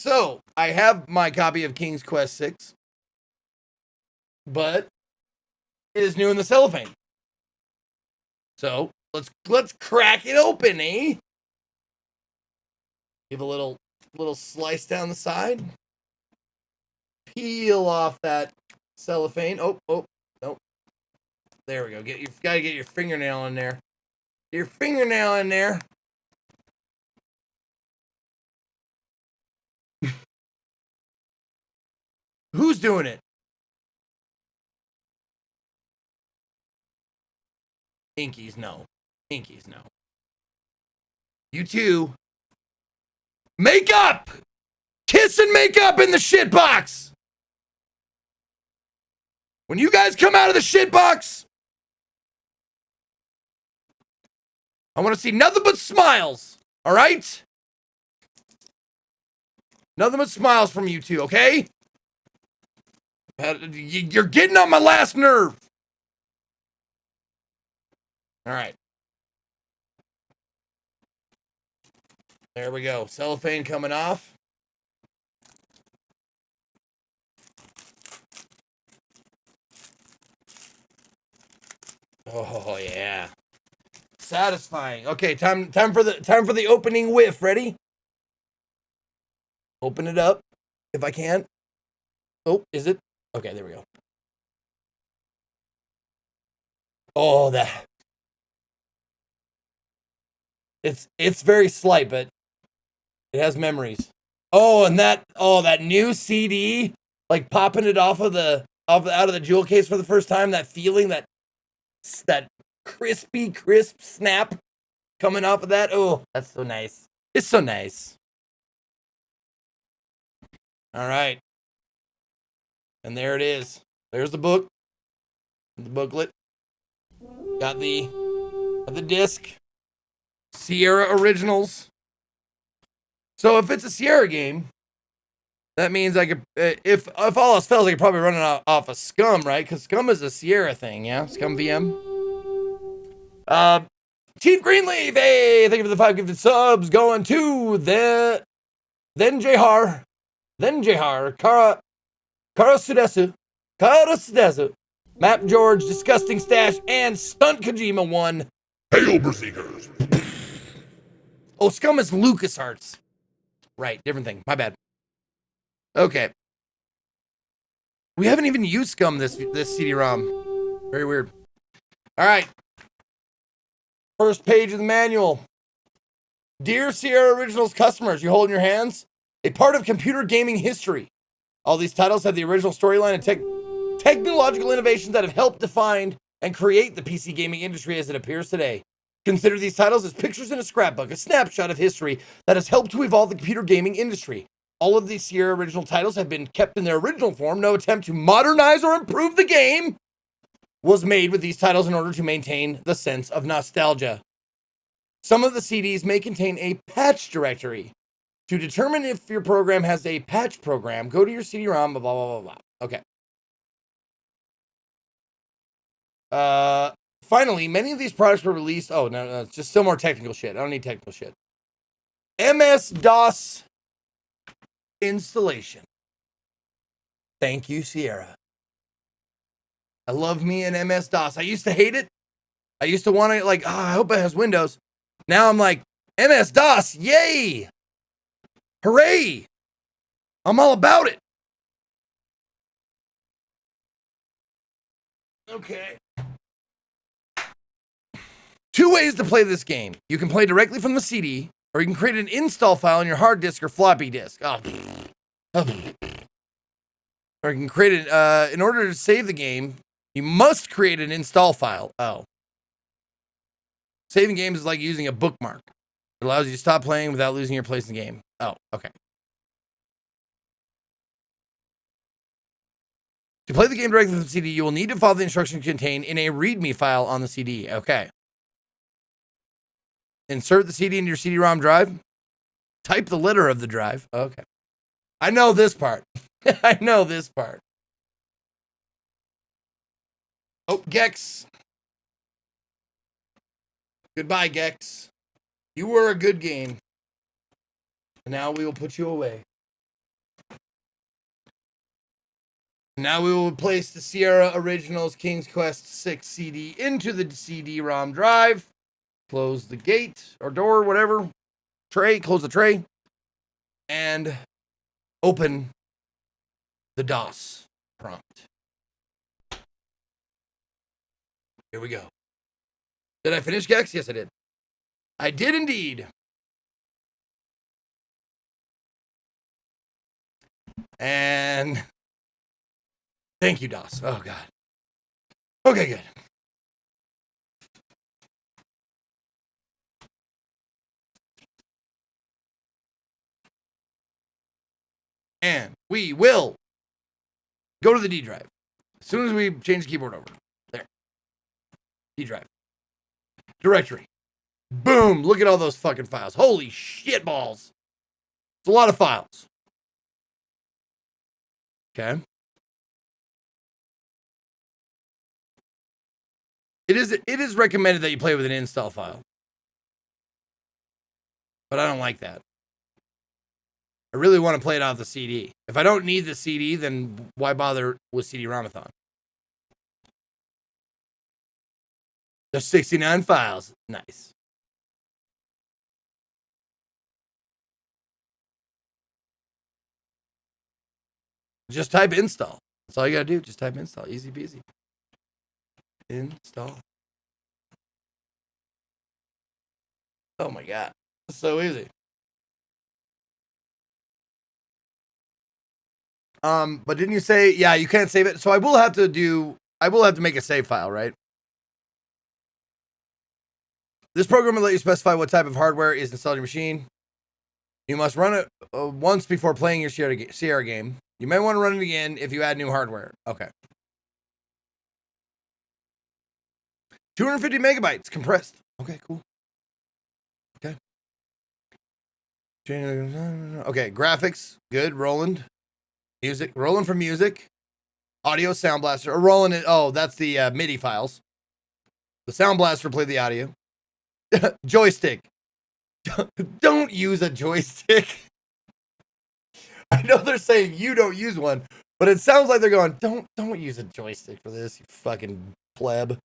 So I have my copy of King's Quest 6, but it is new in the cellophane. So let's crack it open, eh? Give a little slice down the side. Peel off that cellophane. Oh, nope. There we go. Gotta get your fingernail in there. Get your fingernail in there. Who's doing it? Inkies, no. Inkies, no. You two. Makeup! Kiss and makeup in the shit box! When you guys come out of the shit box, I want to see nothing but smiles. All right? Nothing but smiles from you two, okay? You're getting on my last nerve. All right. There we go. Cellophane coming off. Oh yeah. Satisfying. Okay, time for the opening whiff. Ready? Open it up if I can. Oh, is it? Okay, there we go. Oh, that. It's very slight, but it has memories. Oh, and that new CD, like popping it out of the jewel case for the first time, that feeling, that crispy, crisp snap coming off of that. Oh, that's so nice. It's so nice. All right. And there it is. There's the book. The booklet. Got the disc. Sierra Originals. So if it's a Sierra game, that means I could, if all else fails, I could probably run it off of Scum, right? Because Scum is a Sierra thing, yeah? Scum VM. Chief Greenleaf, hey, thank you for the 5 gifted subs. Going to then Jehar, Kara Sudesu, Map George, Disgusting Stash, and Stunt Kojima 1. Hail, Berserkers! Oh, Scum is LucasArts. Right, different thing. My bad. Okay. We haven't even used Scum this CD-ROM. Very weird. All right. First page of the manual. Dear Sierra Originals customers, you hold in your hands a part of computer gaming history. All these titles have the original storyline and technological innovations that have helped define and create the PC gaming industry as it appears today. Consider these titles as pictures in a scrapbook, a snapshot of history that has helped to evolve the computer gaming industry. All of these Sierra original titles have been kept in their original form. No attempt to modernize or improve the game was made with these titles in order to maintain the sense of nostalgia. Some of the CDs may contain a patch directory. To determine if your program has a patch program, go to your CD-ROM, blah, blah, blah, blah. Okay. Finally, many of these products were released. Oh, no, it's just still more technical shit. I don't need technical shit. MS-DOS installation. Thank you, Sierra. I love me an MS-DOS. I used to hate it. I used to want to, I hope it has Windows. Now I'm like, MS-DOS, yay! Hooray! I'm all about it. Okay. 2 ways to play this game. You can play directly from the CD, or you can create an install file on your hard disk or floppy disk. Or you can create it, in order to save the game, you must create an install file. Oh. Saving games is like using a bookmark. It allows you to stop playing without losing your place in the game. Oh, okay. To play the game directly from the CD, you will need to follow the instructions contained in a README file on the CD. Okay. Insert the CD into your CD-ROM drive. Type the letter of the drive. Okay. I know this part. I know this part. Oh, Gex. Goodbye, Gex. You were a good game. And now we will put you away. Now we will place the Sierra Originals King's Quest 6 CD into the CD-ROM drive. Close the gate or door, whatever. Tray, close the tray. And open the DOS prompt. Here we go. Did I finish, Gex? Yes, I did. I did indeed. And thank you, DOS. Oh, God. Okay, good. And we will go to the D drive. As soon as we change the keyboard over. There. D drive. Directory. Boom. Look at all those fucking files. Holy shit balls. It's a lot of files. Okay. It is recommended that you play with an install file. But I don't like that. I really want to play it out of the CD. If I don't need the CD, then why bother with CD-ROM-a-thon? There's 69 files. Nice. Just type install. That's all you gotta do. Just type install. Easy peasy. Install. Oh my God. It's so easy. But didn't you say, yeah, you can't save it? So I will have to make a save file, right? This program will let you specify what type of hardware is installed in your machine. You must run it once before playing your Sierra game. You may want to run it again if you add new hardware. Okay. 250 megabytes compressed. Okay, cool. Okay. Okay, graphics, good. Roland. Music, Roland for music. Audio, Sound Blaster. Or Roland, that's the MIDI files. The Sound Blaster play the audio. Joystick. Don't use a joystick. I know they're saying you don't use one, but it sounds like they're going, don't use a joystick for this, you fucking pleb.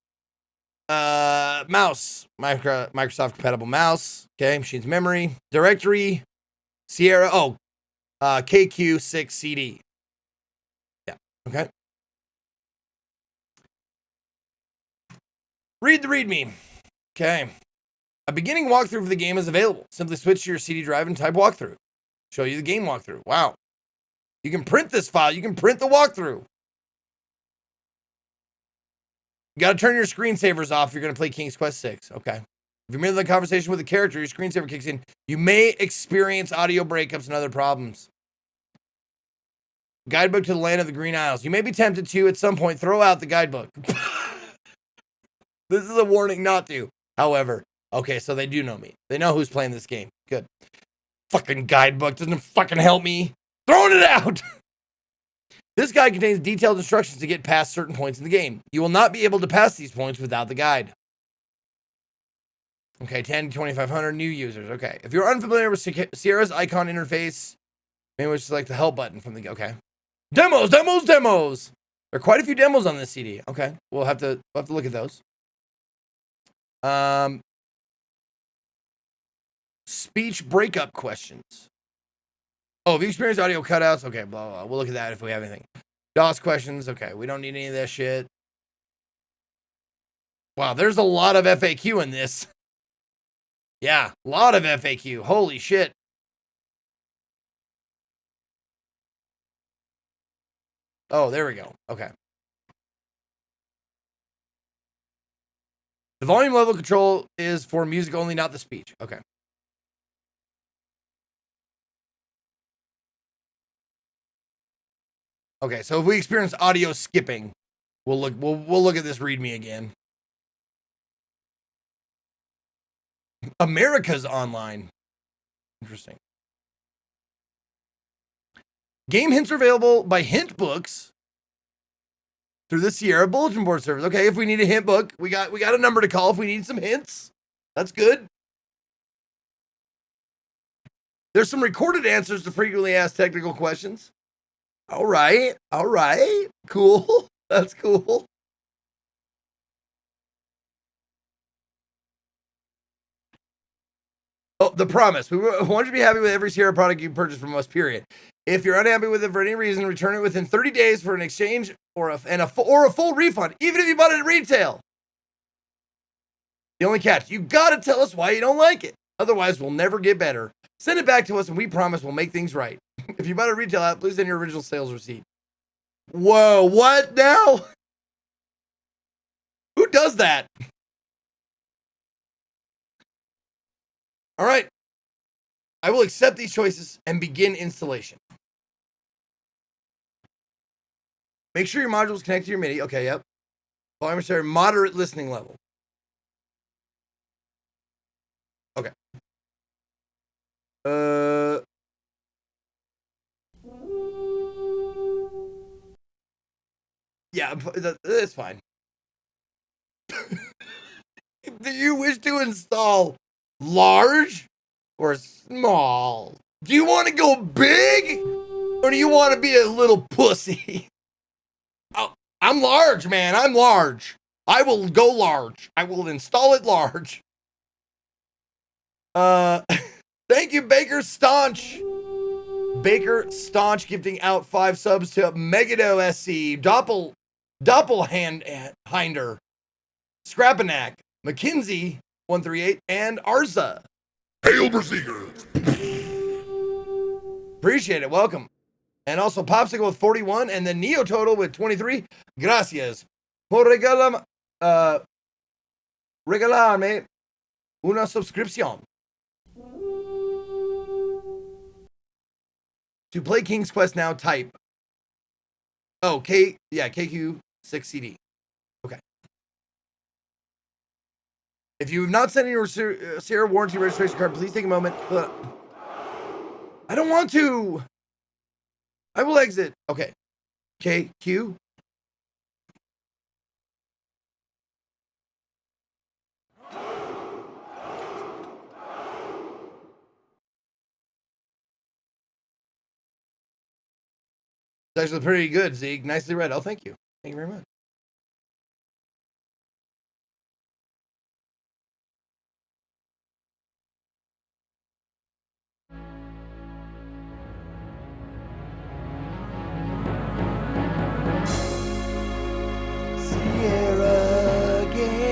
Mouse. Microsoft compatible mouse. Okay, machine's memory. Directory. Sierra. KQ6 CD. Yeah, okay. Read the README. Okay. A beginning walkthrough for the game is available. Simply switch to your CD drive and type walkthrough. Show you the game walkthrough. Wow. You can print this file. You can print the walkthrough. You got to turn your screensavers off if you're going to play King's Quest 6. Okay. If you're in the conversation with the character, your screensaver kicks in. You may experience audio breakups and other problems. Guidebook to the Land of the Green Isles. You may be tempted to, at some point, throw out the guidebook. This is a warning not to. However, okay, so they do know me. They know who's playing this game. Good. Fucking guidebook doesn't fucking help me. Throwing it out. This guide contains detailed instructions to get past certain points in the game. You will not be able to pass these points without the guide. Okay, 10 to 2,500 new users. Okay. If you're unfamiliar with Sierra's icon interface, maybe it's like the help button from the, okay. Demos. There are quite a few demos on this CD. Okay. We'll have to look at those. Speech breakup questions. Oh, have you experienced audio cutouts? Okay, blah, blah, blah. We'll look at that if we have anything. DOS questions. Okay, we don't need any of that shit. Wow, there's a lot of FAQ in this. Yeah, a lot of FAQ. Holy shit. Oh, there we go. Okay. The volume level control is for music only, not the speech. Okay. Okay, so if we experience audio skipping, we'll look at this README again. America's online. Interesting. Game hints are available by hint books through the Sierra bulletin board service. Okay, if we need a hint book, we got a number to call if we need some hints. That's good. There's some recorded answers to frequently asked technical questions. All right. All right. Cool. That's cool. Oh, the promise. We want you to be happy with every Sierra product you purchase from us, period. If you're unhappy with it for any reason, return it within 30 days for an exchange or a full refund, even if you bought it at retail. The only catch, you gotta tell us why you don't like it. Otherwise, we'll never get better. Send it back to us and we promise we'll make things right. If you bought a retail app, please send your original sales receipt. Whoa, what now? Who does that? All right. I will accept these choices and begin installation. Make sure your modules connect to your MIDI. Okay, yep. Volume restored, moderate listening level. Okay. Yeah, that's fine. Do you wish to install large or small? Do you want to go big or do you want to be a little pussy? Oh, I'm large, man. I'm large. I will go large. I will install it large. Thank you, Baker Staunch. Baker Staunch gifting out 5 subs to Megado SC, Doppelhinder, Scrapanak, McKinsey 138, and Arza. Hail Berserker! Appreciate it. Welcome. And also Popsicle with 41 and then Neo Total with 23. Gracias por regalarme una suscripción. To play King's Quest now, type. Oh, KQ6CD. Okay. If you have not sent in your Sierra warranty registration card, please take a moment. I don't want to. I will exit. Okay. KQ. It's actually pretty good, Zeke. Nicely read. Oh, thank you. Thank you very much. Sierra Games.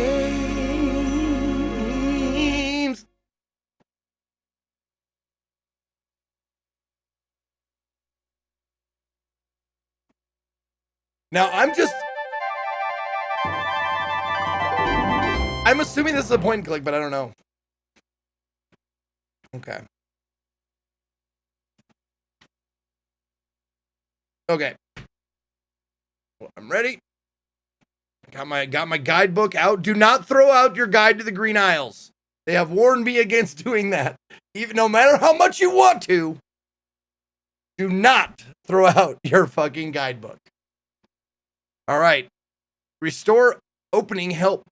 Now, I'm assuming this is a point and click, but I don't know. Okay. Okay. Well, I'm ready. Got my guidebook out. Do not throw out your guide to the Green Isles. They have warned me against doing that. Even no matter how much you want to, do not throw out your fucking guidebook. All right. Restore opening help.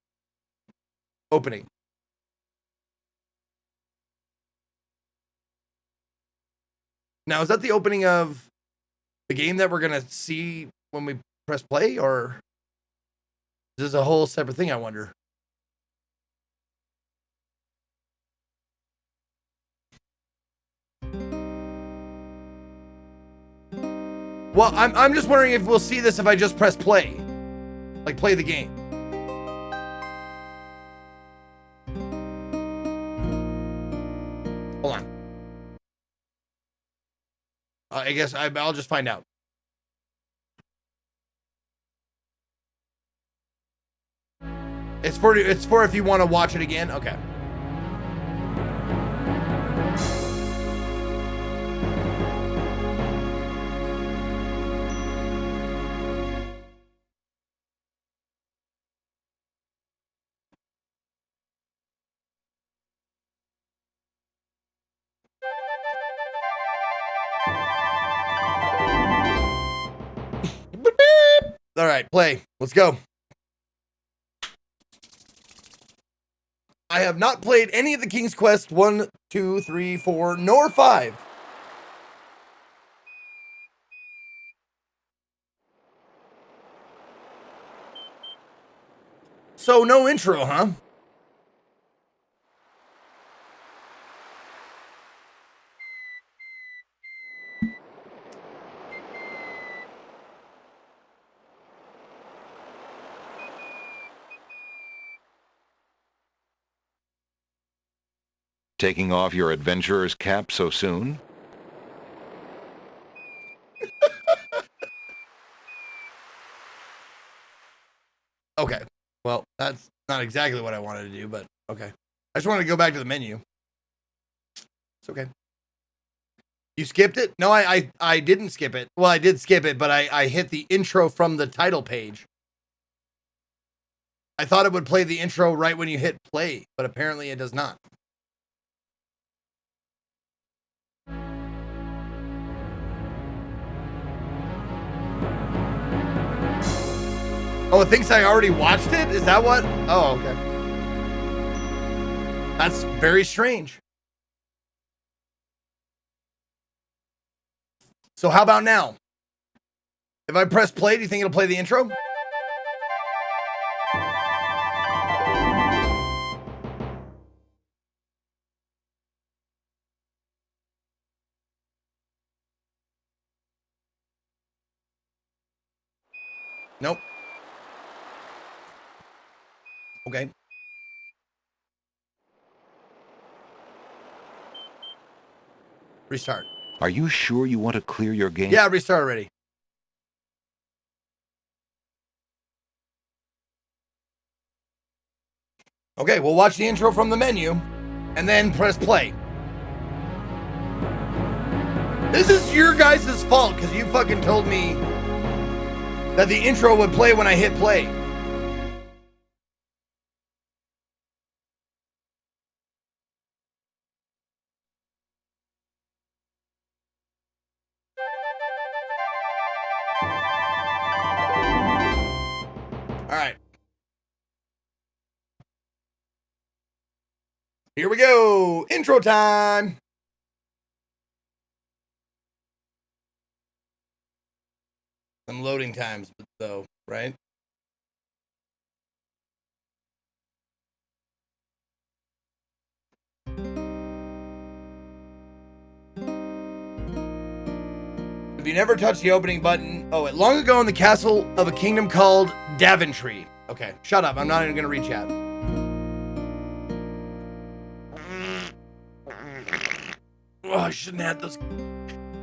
Opening. Now, is that the opening of the game that we're going to see when we press play, or is this a whole separate thing, I wonder? Well, I'm just wondering if we'll see this if I just press play. Like, play the game. Hold on. I guess I'll just find out. It's for if you want to watch it again. Okay. All right, play. Let's go. I have not played any of the King's Quest 1, 2, 3, 4, nor 5. So no intro, huh? Taking off your adventurer's cap so soon? Okay. Well, that's not exactly what I wanted to do, but okay. I just wanted to go back to the menu. It's okay. You skipped it? No, I didn't skip it. Well, I did skip it, but I hit the intro from the title page. I thought it would play the intro right when you hit play, but apparently it does not. Oh, it thinks I already watched it? Is that what? Oh, okay. That's very strange. So how about now? If I press play, do you think it'll play the intro? Nope. Okay. Restart. Are you sure you want to clear your game? Yeah, restart already. Okay, we'll watch the intro from the menu and then press play. This is your guys' fault because you fucking told me that the intro would play when I hit play. All right. Here we go. Intro time. Some loading times, though, right? If you never touched the opening button, long ago in the castle of a kingdom called Daventry. Okay, shut up. I'm not even gonna read chat. Oh, I shouldn't have had those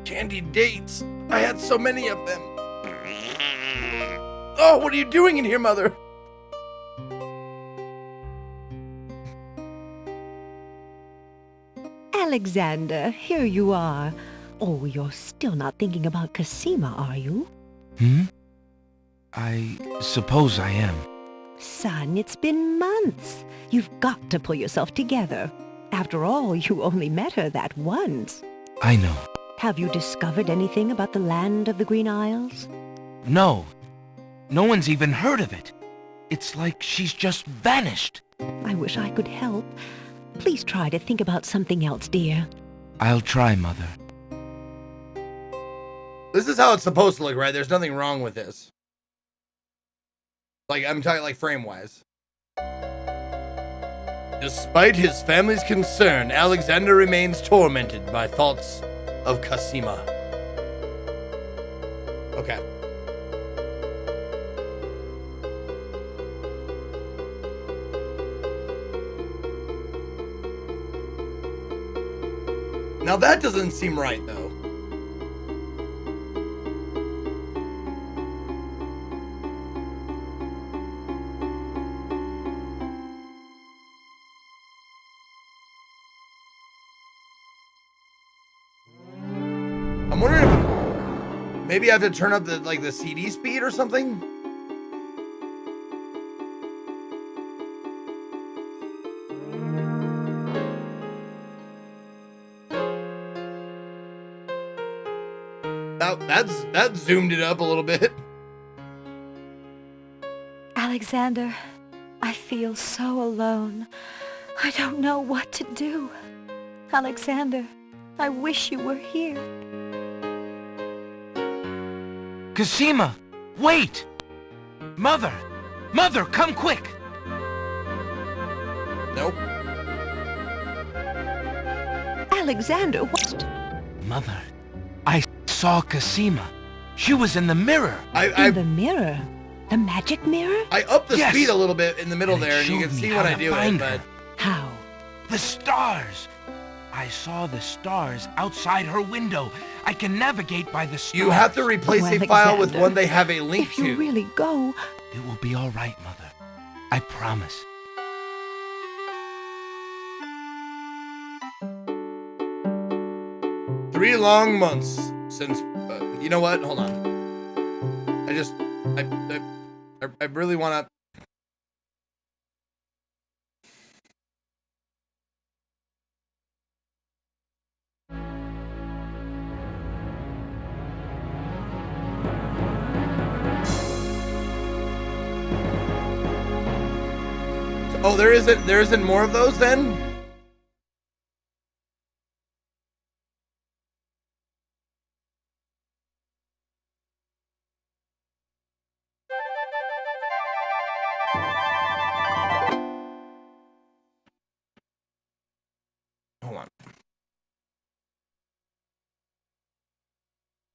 candied dates. I had so many of them. Oh, what are you doing in here, mother? Alexander, here you are. Oh, you're still not thinking about Cosima, are you? I suppose I am. Son, it's been months. You've got to pull yourself together. After all, you only met her that once. I know. Have you discovered anything about the land of the Green Isles? No. No one's even heard of it. It's like she's just vanished. I wish I could help. Please try to think about something else, dear. I'll try, Mother. This is how it's supposed to look, right? There's nothing wrong with this. Like, I'm talking like frame-wise. Despite his family's concern, Alexander remains tormented by thoughts of Cosima. Okay. Now that doesn't seem right, though. I'm wondering if maybe I have to turn up the CD speed or something. That zoomed it up a little bit. Alexander, I feel so alone. I don't know what to do. Alexander, I wish you were here. Cosima! Wait! Mother! Mother, come quick! Nope. Alexander, what? Mother, I saw Cosima. She was in the mirror. In the mirror? The magic mirror? I upped the Yes. speed a little bit in the middle And it there, and you showed can me see how when I to do it, find but her. How? The stars. I saw the stars outside her window. I can navigate by the stars. you have to replace Oh, a file with Alexander, one they have a link If you to. really go, It will be all right, Mother. I promise. Three long months since. You know what? Hold on. I really want to. Oh, there isn't more of those then? Hold on.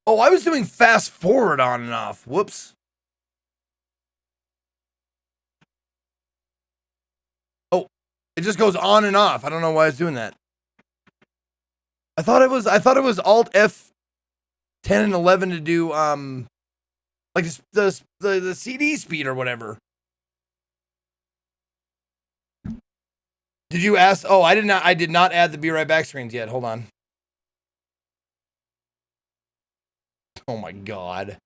Oh, I was doing fast forward on and off. Whoops. Oh, it just goes on and off. I don't know why it's doing that. I thought it was Alt F 10 and 11 to do like the CD speed or whatever. Did you ask? Oh, I did not add the Be Right Back screens yet. Hold on. Oh my god.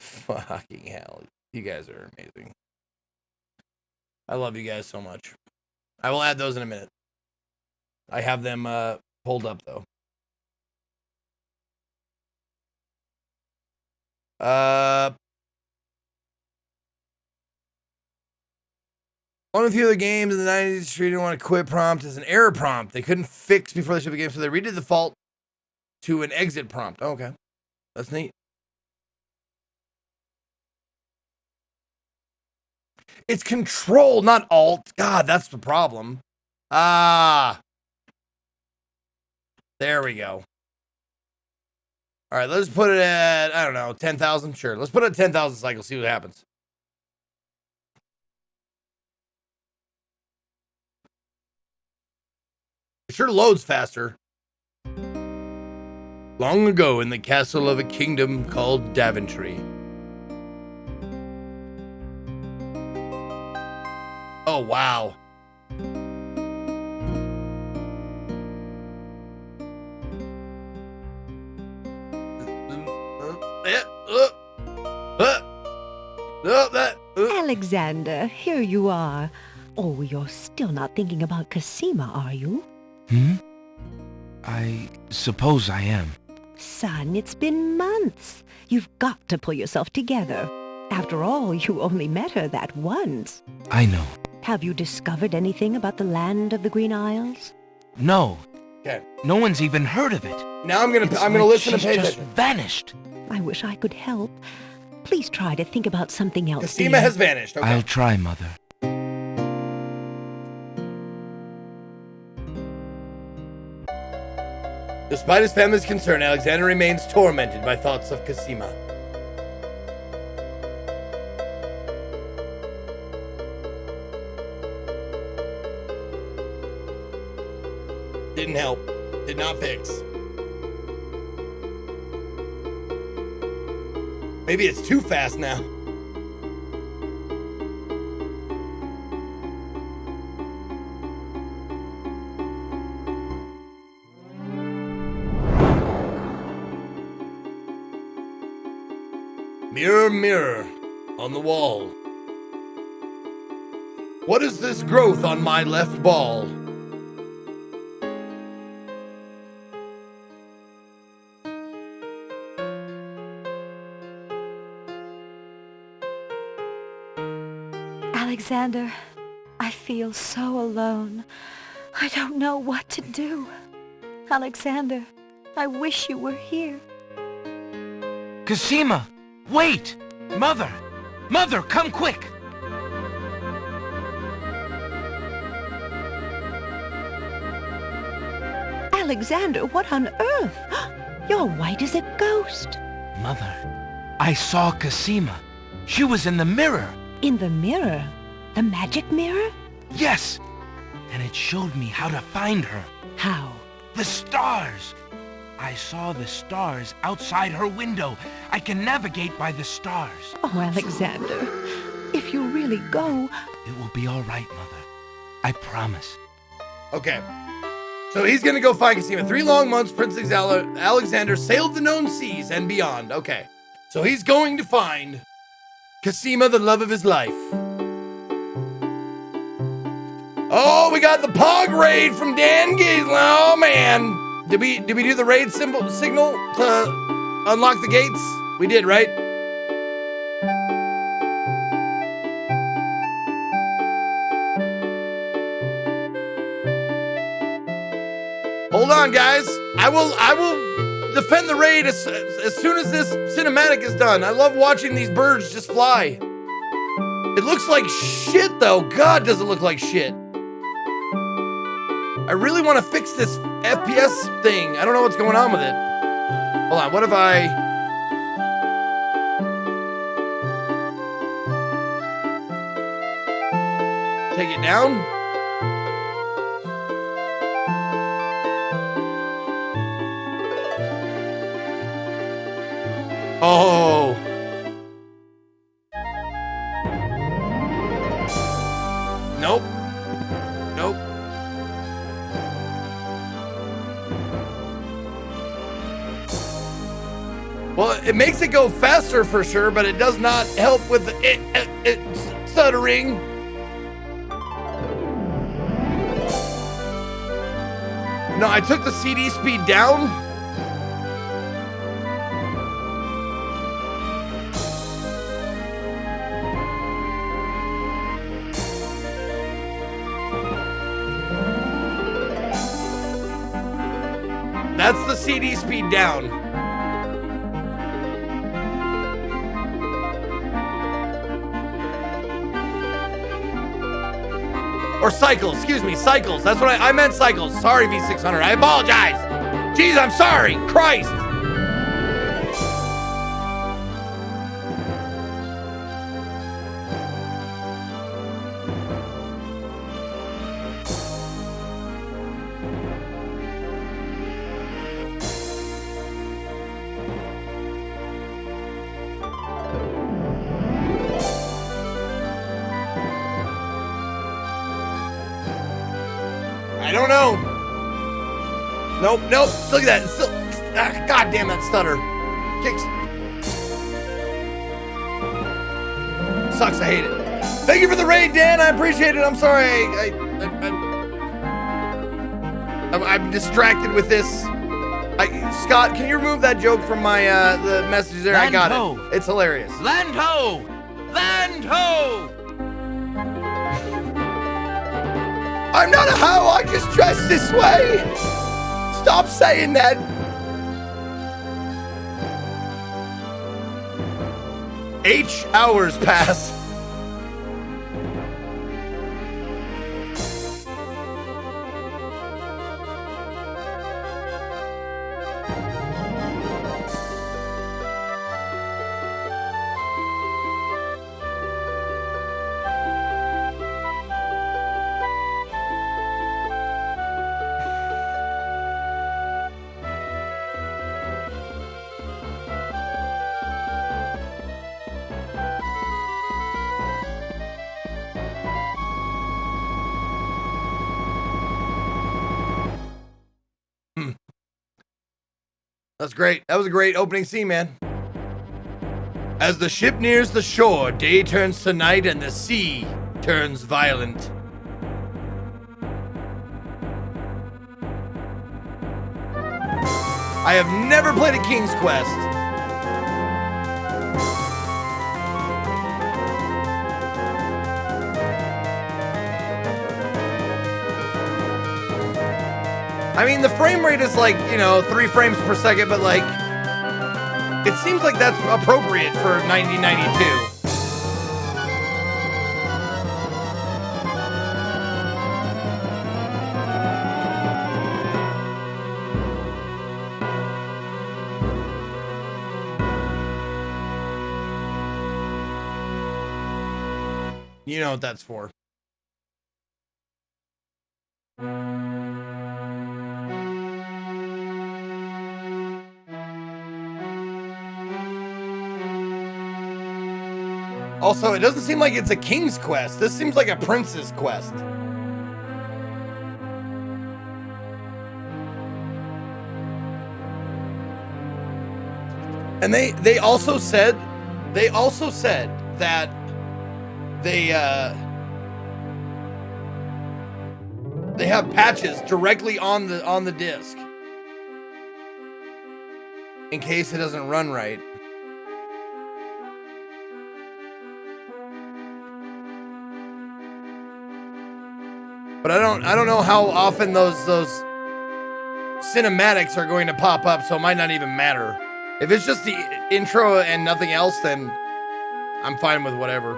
Fucking hell. You guys are amazing. I love you guys so much. I will add those in a minute. I have them pulled up though. One of the other games in the 90s treated one a quit prompt as an error prompt. They couldn't fix before they shipped the game, so they redid the default to an exit prompt. Oh, okay. That's neat. It's control, not alt. God, that's the problem. Ah. There we go. All right, let's put it at, I don't know, 10,000? Sure. Let's put it at 10,000 cycles, see what happens. It sure loads faster. Long ago in the castle of a kingdom called Daventry. Oh, wow. Alexander, here you are. Oh, you're still not thinking about Cosima, are you? I suppose I am. Son, it's been months. You've got to pull yourself together. After all, you only met her that once. I know. Have you discovered anything about the land of the Green Isles? No. Okay. No one's even heard of it. Now I'm gonna It's listen like and pay she's just attention. vanished. I wish I could help. Please try to think about something else. Cosima dear. has vanished. Okay. I'll try, Mother. Despite his family's concern, Alexander remains tormented by thoughts of Cosima. Didn't help. Did not fix. Maybe it's too fast now. Mirror, mirror on the wall. What is this growth on my left ball? Alexander, I feel so alone. I don't know what to do. Alexander, I wish you were here. Cosima! Wait! Mother! Mother, come quick! Alexander, what on earth? You're white as a ghost. Mother, I saw Cosima. She was in the mirror. In the mirror? The magic mirror? Yes, and it showed me how to find her. How? The stars. I saw the stars outside her window. I can navigate by the stars. Oh, Alexander, if you really go... It will be all right, Mother. I promise. Okay. So he's gonna go find Cosima. 3 long months, Prince Alexander sailed the known seas and beyond. Okay. So he's going to find Cosima, the love of his life. Oh, we got the Pog raid from Dan Giesler. Oh man. Did we do the raid signal to unlock the gates? We did, right? Hold on, guys. I will defend the raid as soon as this cinematic is done. I love watching these birds just fly. It looks like shit, though. God, does it look like shit. I really want to fix this FPS thing. I don't know what's going on with it. Hold on, what if I... take it down? Oh. Nope. Nope. Well, it makes it go faster for sure, but it does not help with it stuttering. No, I took the CD speed down. That's the CD speed down. Or cycles, excuse me, cycles. That's what I meant cycles. Sorry, V600, I apologize. Jeez, I'm sorry, Christ. I don't know. Nope, nope. Look at that. It's still, God damn that stutter. Kicks. Sucks. I hate it. Thank you for the raid, Dan. I appreciate it. I'm sorry. I'm distracted with this. Scott, can you remove that joke from my the message there? I got it. It's hilarious. Land ho! Land ho! I'm not a hoe, I just dress this way. Stop saying that. Hours pass. That's great. That was a great opening scene, man. As the ship nears the shore, day turns to night and the sea turns violent. I have never played a King's Quest. I mean, the frame rate is like, 3 frames per second, but like, it seems like that's appropriate for 1992. You know what that's for. Also, it doesn't seem like it's a king's quest. This seems like a prince's quest. And they also said that they have patches directly on the disc in case it doesn't run right. But I don't know how often those cinematics are going to pop up, so it might not even matter. If it's just the intro and nothing else, then I'm fine with whatever.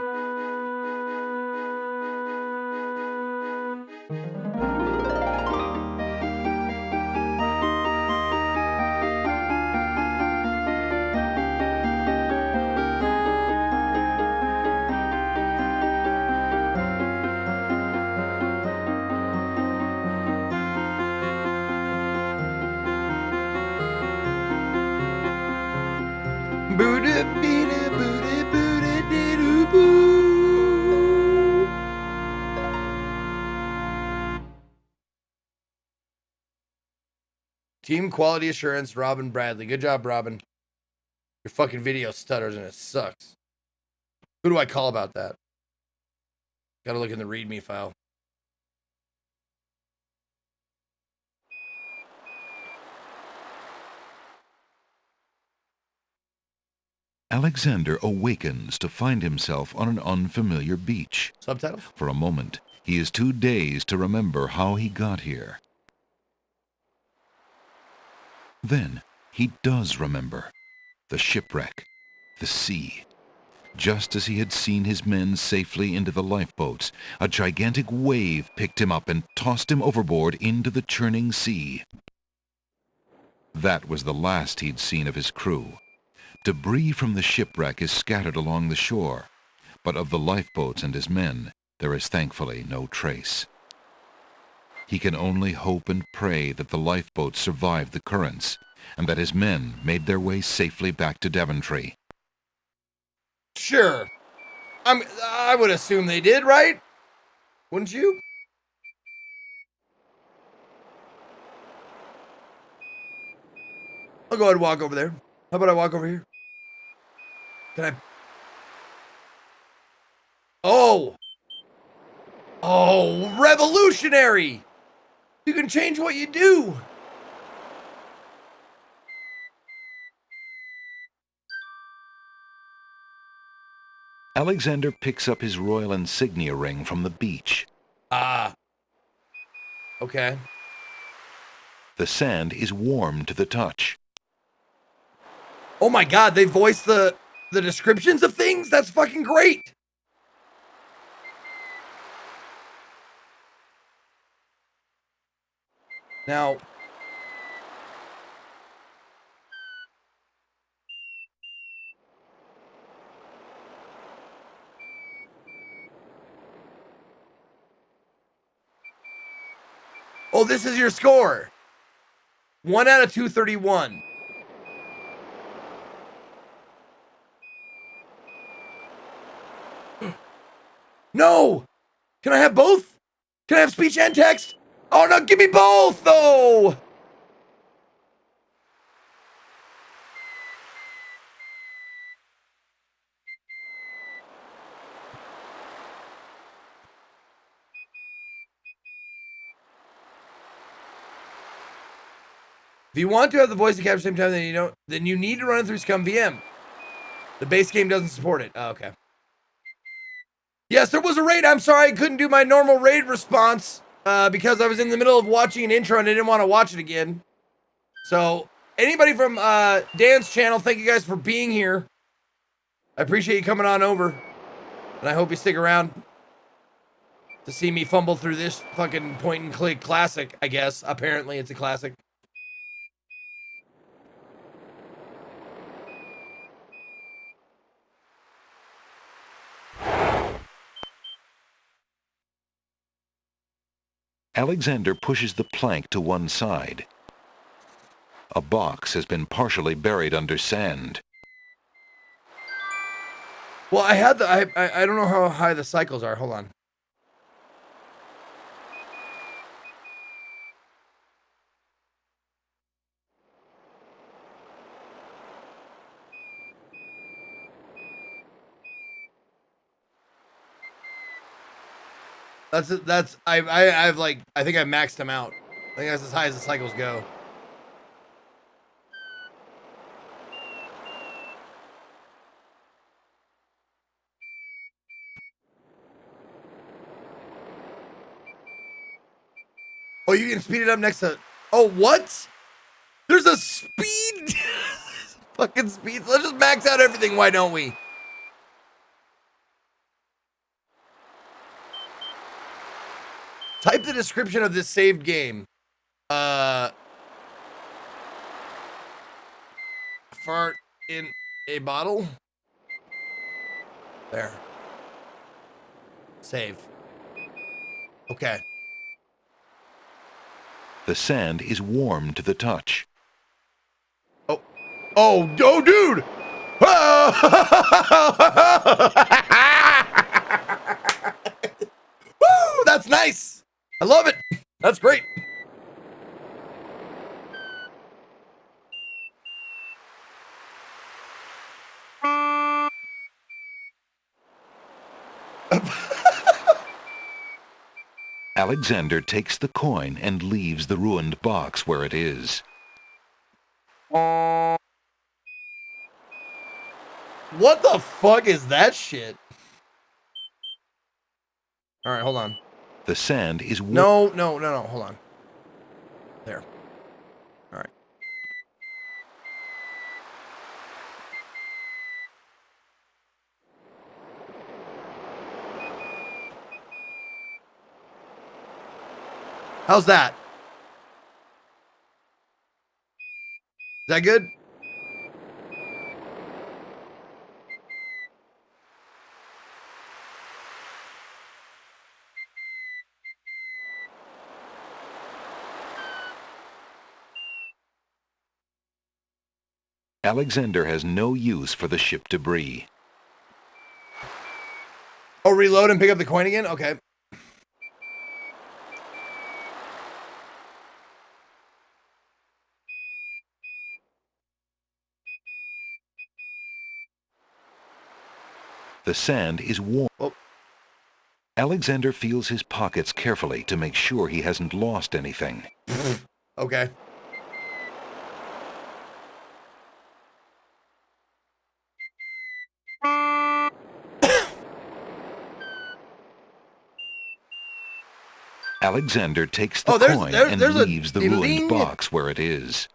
Team Quality Assurance, Robin Bradley. Good job, Robin. Your fucking video stutters and it sucks. Who do I call about that? Gotta look in the README file. Alexander awakens to find himself on an unfamiliar beach. Subtitles? For a moment, he is too dazed to remember how he got here. Then, he does remember. The shipwreck, the sea. Just as he had seen his men safely into the lifeboats, a gigantic wave picked him up and tossed him overboard into the churning sea. That was the last he'd seen of his crew. Debris from the shipwreck is scattered along the shore, but of the lifeboats and his men, there is thankfully no trace. He can only hope and pray that the lifeboats survived the currents, and that his men made their way safely back to Daventry. Sure. I would assume they did, right? Wouldn't you? I'll go ahead and walk over there. How about I walk over here? Can I? Oh! Oh, revolutionary! You can change what you do! Alexander picks up his royal insignia ring from the beach. Ah. Okay. The sand is warm to the touch. Oh my god, they voiced the descriptions of things? That's fucking great! Now... Oh, this is your score. 1 out of 231. No! Can I have both? Can I have speech and text? Oh no, give me both though! If you want to have the voice to capture at the same time, then you need to run it through Scum VM. The base game doesn't support it. Oh, okay. Yes, there was a raid. I'm sorry I couldn't do my normal raid response because I was in the middle of watching an intro and I didn't want to watch it again. So, anybody from Dan's channel, thank you guys for being here. I appreciate you coming on over. And I hope you stick around to see me fumble through this fucking point and click classic, I guess. Apparently, it's a classic. Alexander pushes the plank to one side. A box has been partially buried under sand. Well, I had the I don't know how high the cycles are. Hold on. I've like I think I maxed them out. I think that's as high as the cycles go. Oh, you can speed it up next to. Oh, what? There's a speed. Fucking speed. Let's just max out everything. Why don't we? Type the description of this saved game. Fart in a bottle. There. Save. Okay. The sand is warm to the touch. Oh. Oh, oh, dude. Woo, that's nice. I love it. That's great. Alexander takes the coin and leaves the ruined box where it is. What the fuck is that shit? All right, hold on. The sand is warm. No, hold on. There. All right. How's that? Is that good? Alexander has no use for the ship debris. Oh, reload and pick up the coin again? Okay. The sand is warm. Oh. Alexander feels his pockets carefully to make sure he hasn't lost anything. Okay. Alexander takes the Oh, coin and there's a leaves the ding. ruined box where it is.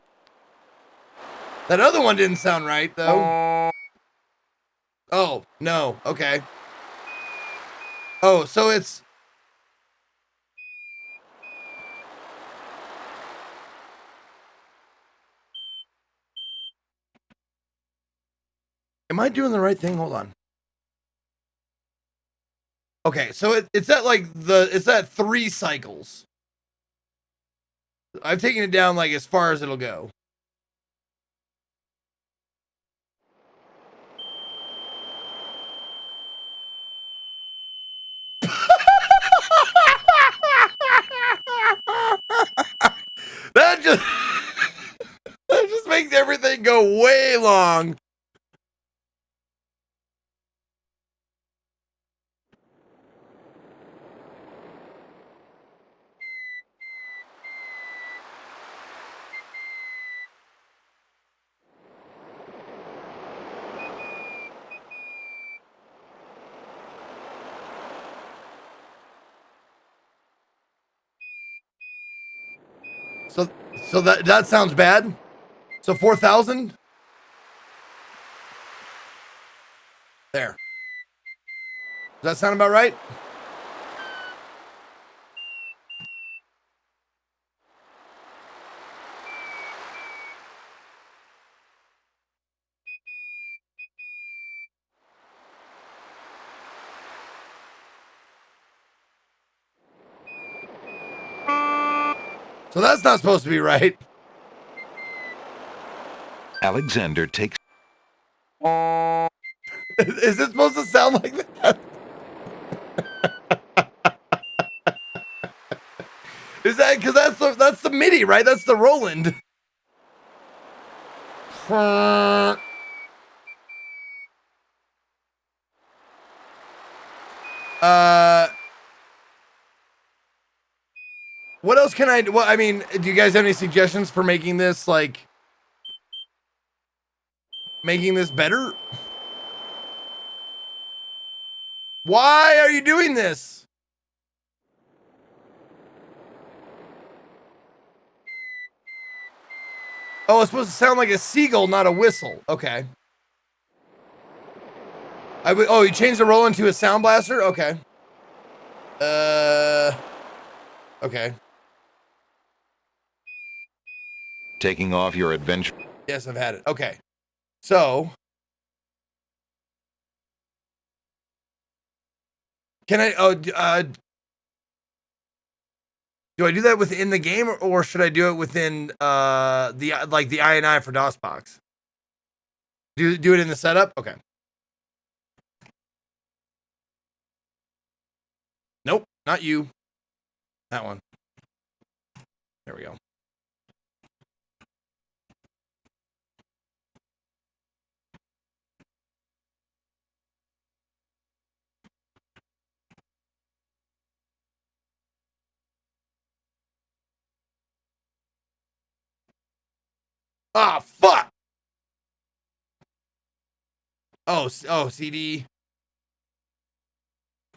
That other one didn't sound right, though. Oh, no. Okay. Oh, so it's... Am I doing the right thing? Hold on. Okay, so it's at like it's at 3 cycles. I've taken it down like as far as it'll go. That just that just makes everything go way long. So that sounds bad. So 4,000. There. Does that sound about right? So that's not supposed to be right. Alexander takes Is it supposed to sound like that? Is that because that's the MIDI, right? That's the Roland. What else can I do? Well, I mean, do you guys have any suggestions for making this better? Why are you doing this? Oh, it's supposed to sound like a seagull, not a whistle. Okay. Oh, you changed the Roland to a sound blaster? Okay. Okay. taking off your adventure. Yes, I've had it. Okay. So, can I, do I do that within the game or should I do it within, the INI for DOSBox? Do it in the setup? Okay. Nope, not you. That one. There we go. Ah, fuck. Oh, CD.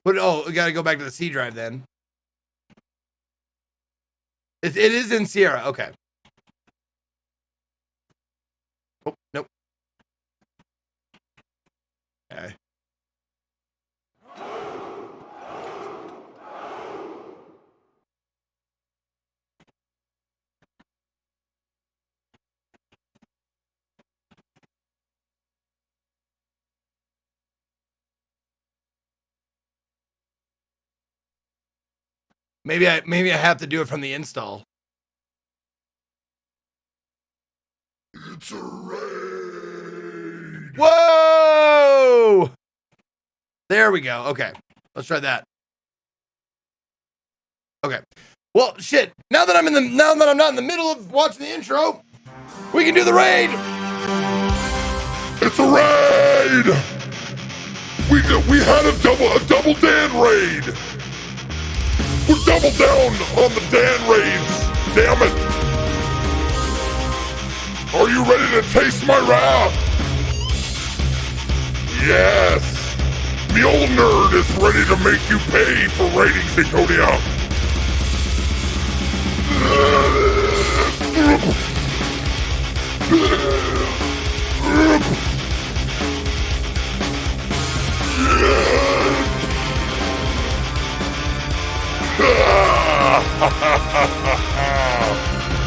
But we gotta go back to the C drive then. It is in Sierra. Okay. Oh, nope. Okay. Maybe I have to do it from the install. It's a raid. Whoa! There we go. Okay. Let's try that. Okay. Well, shit. Now that I'm not in the middle of watching the intro, we can do the raid. It's a raid. We had a double Dan raid. We're double down on the Dan raids. Damn it. Are you ready to taste my wrath? Yes. The old nerd is ready to make you pay for raiding Zaconia.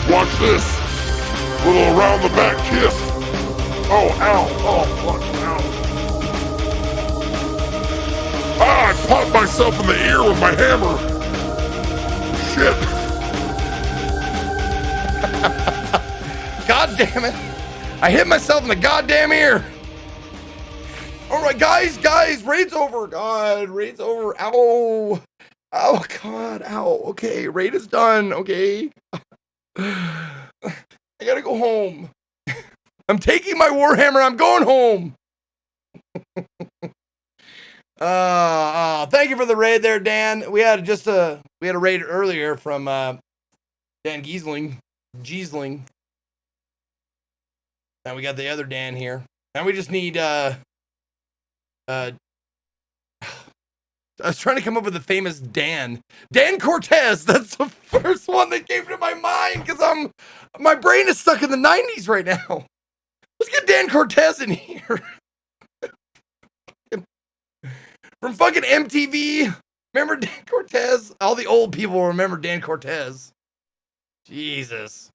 Watch this. Little around the back kiss. Oh, ow. Oh, fuck, ow. Ah, I popped myself in the ear with my hammer. Shit. God damn it. I hit myself in the goddamn ear. All right, guys, raid's over. God, raid's over. Ow. Oh, God, ow. Okay, raid is done. Okay. I gotta go home. I'm taking my Warhammer. I'm going home. Thank you for the raid there, Dan. We had a raid earlier from Dan Giesling. Now we got the other Dan here. Now we just need I was trying to come up with a famous Dan Cortez. That's the first one that came to my mind because my brain is stuck in the 90s right now. Let's get Dan Cortez in here. From fucking MTV. Remember Dan Cortez? All the old people remember Dan Cortez. Jesus.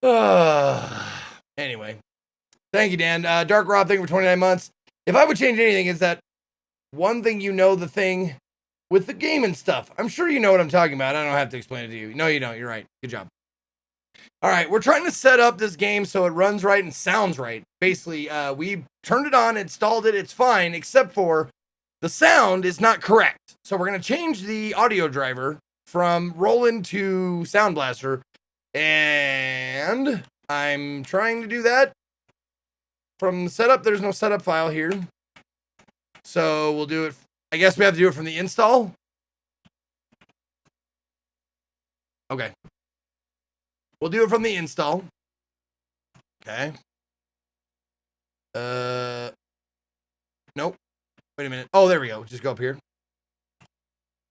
Anyway. Thank you, Dan. Dark Rob, thank you for 29 months. If I would change anything, is that one thing the thing with the game and stuff. I'm sure you know what I'm talking about. I don't have to explain it to you. No, you don't. You're right. Good job. All right, we're trying to set up this game so it runs right and sounds right. Basically, we turned it on, installed it, it's fine, except for the sound is not correct. So we're going to change the audio driver from Roland to Sound Blaster, and I'm trying to do that from the setup. There's no setup file here. So we'll do it. I guess we have to do it from the install. Okay. We'll do it from the install. Okay. Nope. Wait a minute. Oh, there we go. Just go up here.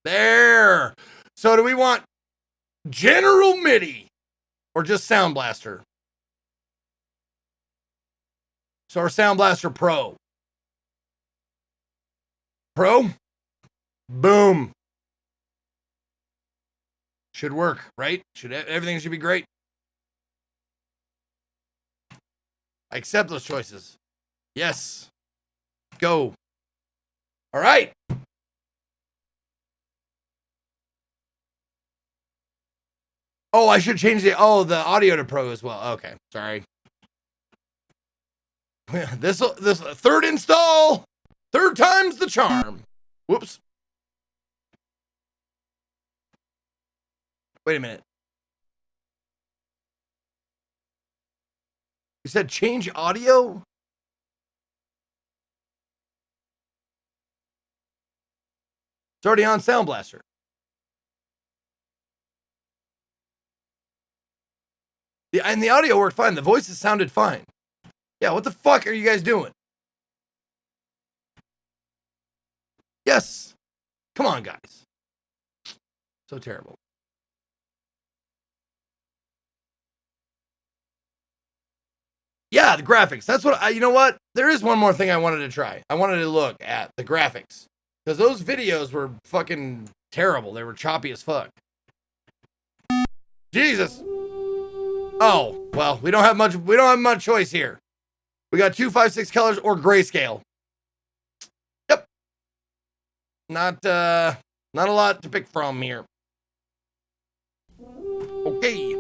There. So do we want General MIDI or just Sound Blaster? So our Sound Blaster Pro. Pro? Boom. Should work, right? Everything should be great. I accept those choices. Yes. Go. All right. Oh, I should change the audio to Pro as well. Okay, sorry. This third install. Third time's the charm. Whoops. Wait a minute. You said change audio? It's already on Sound Blaster. And the audio worked fine. The voices sounded fine. Yeah, what the fuck are you guys doing? Yes. Come on, guys. So terrible. Yeah, the graphics. That's what you know what? There is one more thing I wanted to try. I wanted to look at the graphics. Because those videos were fucking terrible. They were choppy as fuck. Jesus. Oh, well, we don't have much choice here. We got 2, 5, 6 colors or grayscale. Yep. Not a lot to pick from here. Okay.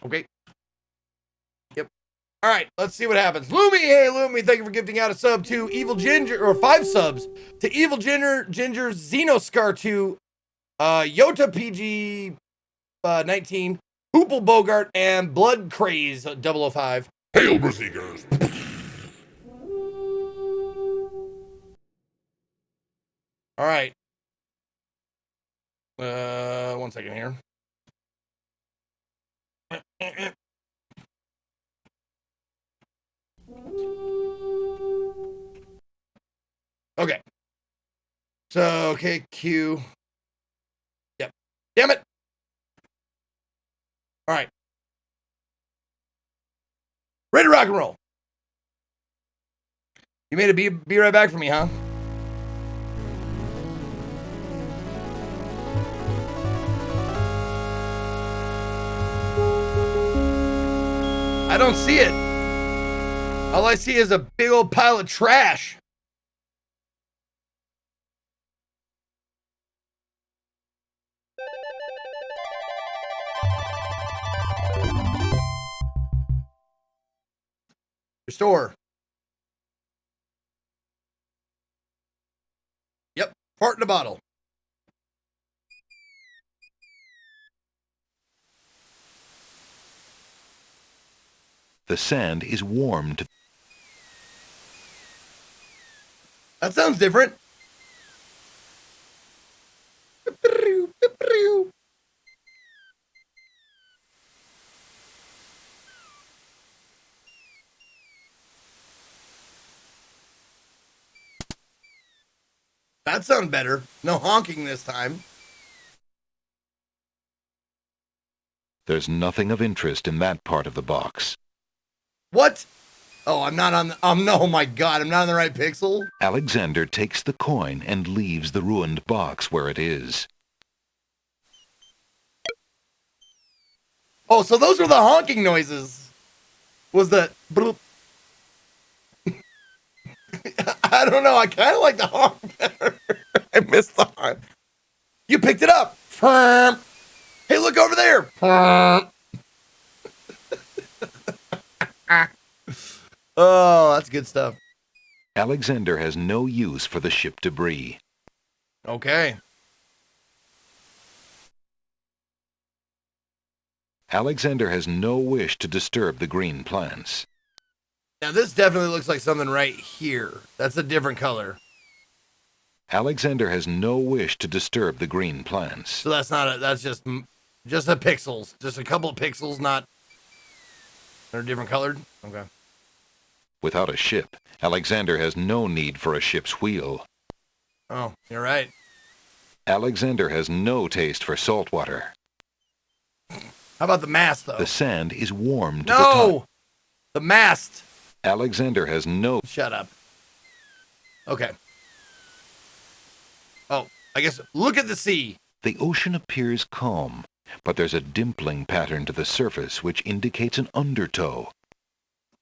Okay. Yep. All right, let's see what happens. Lumi, hey Lumi, thank you for gifting out a sub to Evil Ginger, or 5 subs to Evil Ginger, Xenoscar 2, Yota PG 19, Hoople Bogart, and Blood Craze 005. Hail, Berserkers! All right. 1 second here. Okay. So, okay, Q. Yep. Damn it. All right. Ready to rock and roll. You made a be right back for me, huh? I don't see it. All I see is a big old pile of trash. Restore. Yep, fart in a bottle. The sand is warmed. That sounds different. That sounds better. No honking this time. There's nothing of interest in that part of the box. What? Oh, I'm not on the... no, oh my God, I'm not on the right pixel? Alexander takes the coin and leaves the ruined box where it is. Oh, so those were the honking noises. Was the... bloop, I don't know. I kind of like the honk better. I missed the honk. You picked it up. Hey, look over there. Oh, that's good stuff. Alexander has no use for the ship debris. Okay. Alexander has no wish to disturb the green plants. Now, this definitely looks like something right here. That's a different color. Alexander has no wish to disturb the green plants. So that's not a, that's just the pixels. Just a couple of pixels, not, they're different colored? Okay. Without a ship, Alexander has no need for a ship's wheel. Oh, you're right. Alexander has no taste for salt water. How about the mast, though? The sand is warm to the top. No! The mast! Alexander has no... Shut up. Okay. Oh, I guess, look at the sea. The ocean appears calm, but there's a dimpling pattern to the surface which indicates an undertow.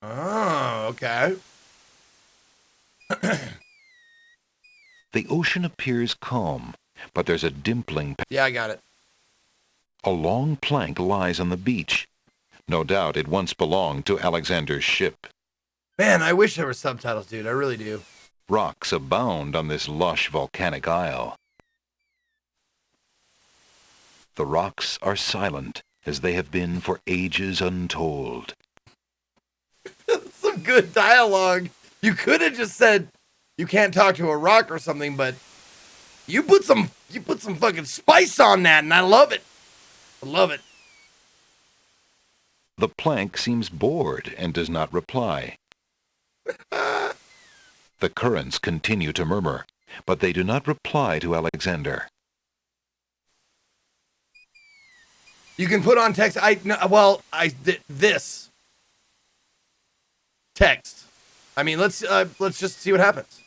Oh, okay. The ocean appears calm, but there's a dimpling... Yeah, I got it. A long plank lies on the beach. No doubt it once belonged to Alexander's ship. Man, I wish there were subtitles, dude. I really do. Rocks abound on this lush volcanic isle. The rocks are silent, as they have been for ages untold. Some good dialogue. You could have just said, you can't talk to a rock or something, but you put some fucking spice on that, and I love it. I love it. The plank seems bored and does not reply. The currents continue to murmur, but they do not reply to Alexander. You can put on text. This text. I mean, let's just see what happens.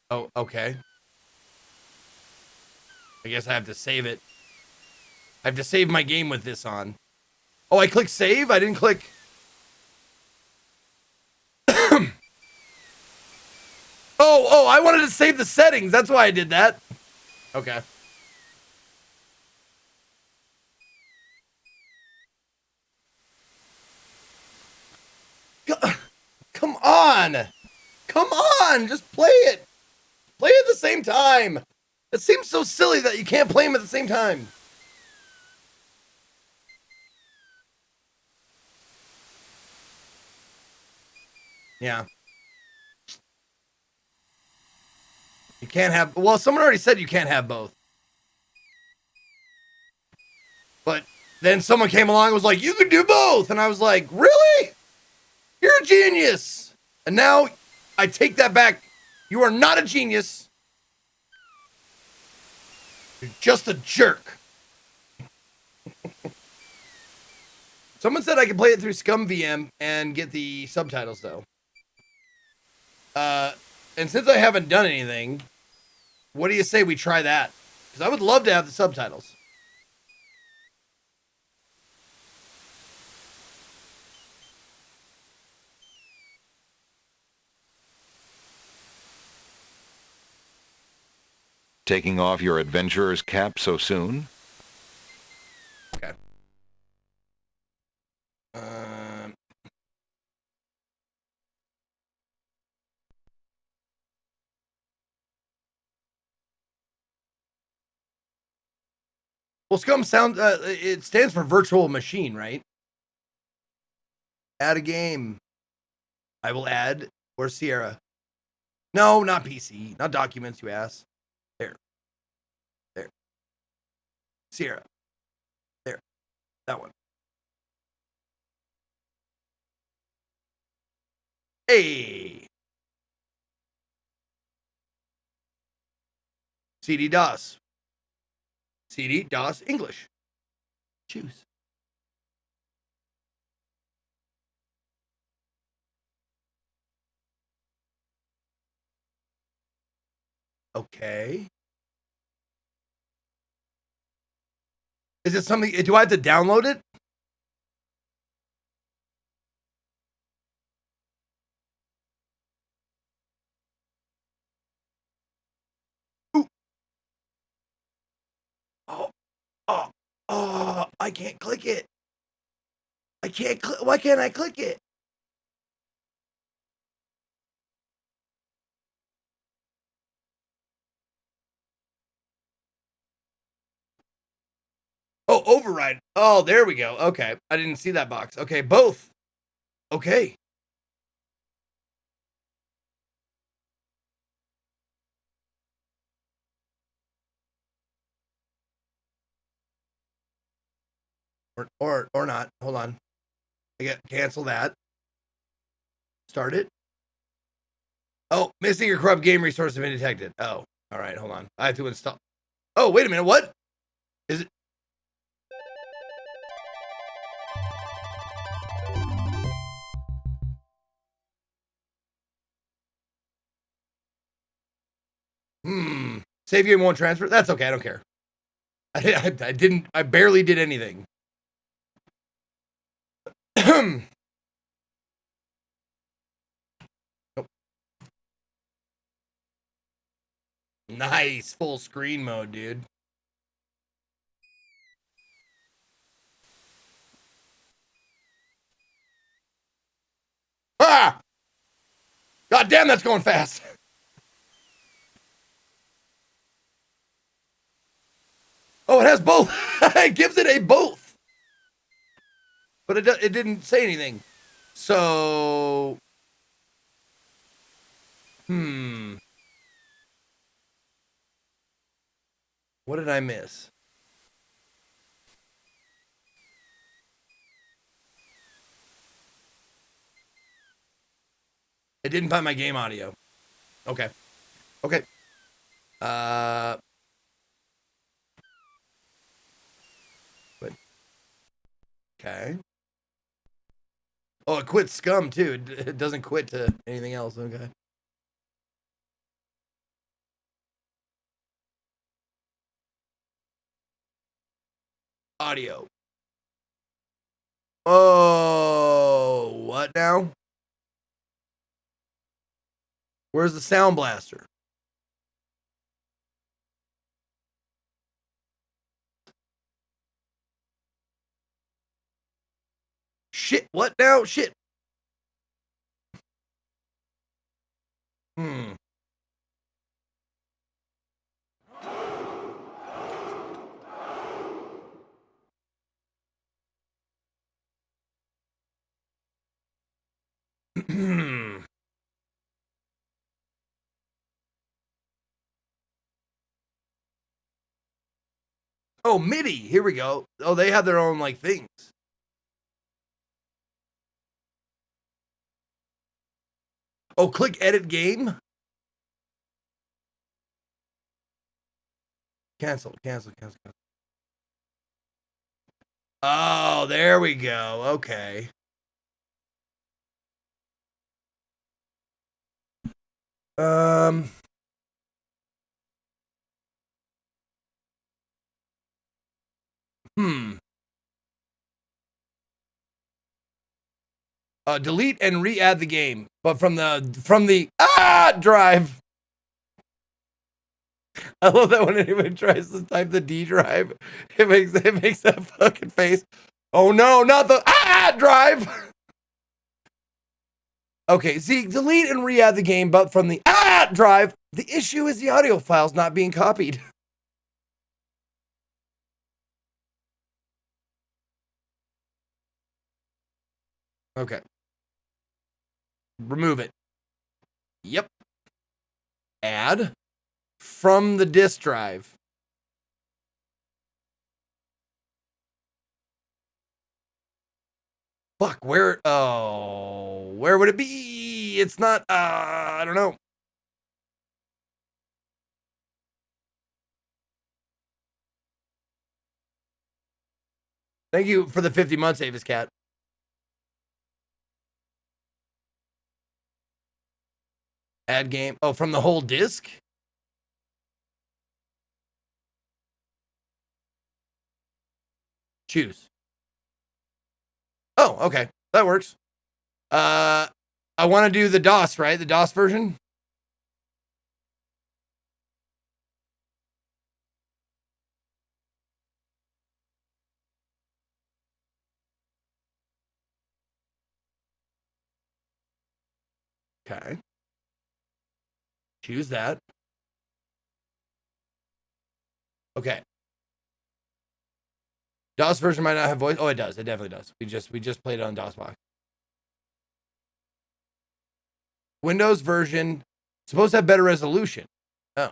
Oh, okay. I guess I have to save it. I have to save my game with this on. Oh, I clicked save? I didn't click... Oh, I wanted to save the settings. That's why I did that. Okay. Come on. Come on. Just play it. Play at the same time. It seems so silly that you can't play them at the same time. Yeah. You can't have... Well, someone already said you can't have both. But then someone came along and was like, you can do both. And I was like, really? You're a genius. And now I take that back. You are not a genius. You're just a jerk. Someone said I could play it through Scum VM and get the subtitles, though. And since I haven't done anything, what do you say we try that? Because I would love to have the subtitles. Taking off your adventurer's cap so soon? Okay. Well, Scum sound it stands for virtual machine, right? Add a game. I will add or Sierra. No, not PC, not documents, you ass. There. Sierra. There. That one. Hey. CD DOS. CD DOS English. Choose. Okay. Is it something? Do I have to download it? Ooh. Oh, oh, oh! I can't click it. I can't click. Why can't I click it? Oh, override. Oh, there we go. Okay. I didn't see that box. Okay, both. Okay. Or not. Hold on. I get cancel that. Start it. Oh, missing or corrupt game resource have been detected. Oh, all right. Hold on. I have to install. Oh, wait a minute. What is it? Save game won't transfer. That's okay. I don't care. I didn't. I barely did anything. Nope. Nice full screen mode, dude. Ah! God damn, that's going fast. Oh, it has both. It gives it a both. But it didn't say anything. So, what did I miss? It didn't find my game audio. Okay. Okay. But okay. Oh, it quits scum too. It doesn't quit to anything else. Okay. Audio. Oh, what now? Where's the sound blaster? Shit, what now? Shit. Hmm. Oh, MIDI. Here we go. Oh, they have their own like things. Oh, click edit game. Cancel, cancel, cancel, cancel. Oh, there we go. Okay. Um. Hmm. Delete and re-add the game, but from the drive. I love that when anyone tries to type the D drive, it makes that fucking face. Oh no, not the drive. Okay, Zeke, delete and re-add the game, but from the drive. The issue is the audio files not being copied. Okay. Remove it. Yep. Add from the disk drive. Fuck, where? Oh, where would it be? It's not, I don't know. Thank you for the 50 months, Avis Cat. Add game. Oh, from the whole disc? Choose. Oh, okay. That works. I want to do the DOS, right? The DOS version? Okay. Choose that. Okay. DOS version might not have voice. Oh, it does. It definitely does. We just played it on DOSBox. Windows version supposed to have better resolution. Oh.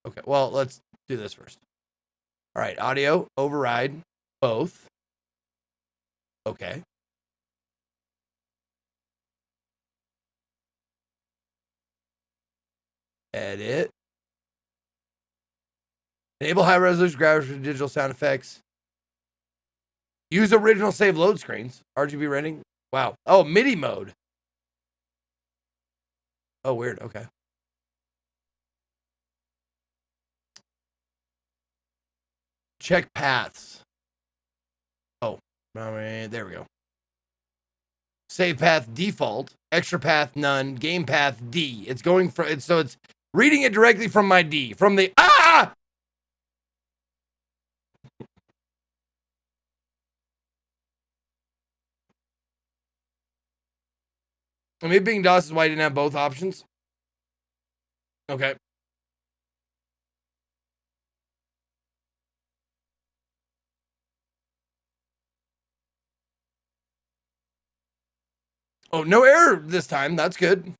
Okay. Well, let's do this first. All right. Audio override both. Okay. Edit. Enable high resolution graphics for digital sound effects. Use original save load screens. RGB rendering. Wow. Oh, MIDI mode. Oh, weird. Okay. Check paths. Oh, there we go. Save path default. Extra path none. Game path D. It's going from it, so it's reading it directly from my D. From the Maybe being DOS is why I didn't have both options. Okay. Oh, no error this time. That's good.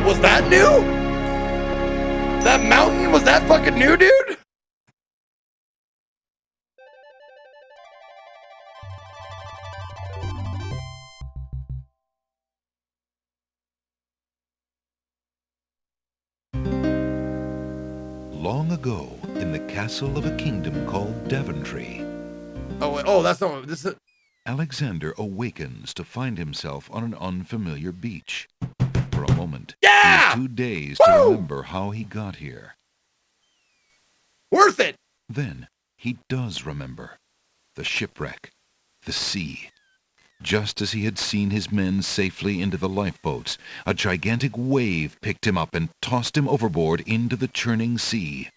Was that new? That mountain, was that fucking new, dude? Long ago, in the castle of a kingdom called Daventry, Oh, that's not this is. Alexander awakens to find himself on an unfamiliar beach. For a moment, Yeah! he is too dazed Woo! to remember how he got here. Worth it. Then he does remember. The shipwreck, the sea. Just as he had seen his men safely into the lifeboats, a gigantic wave picked him up and tossed him overboard into the churning sea.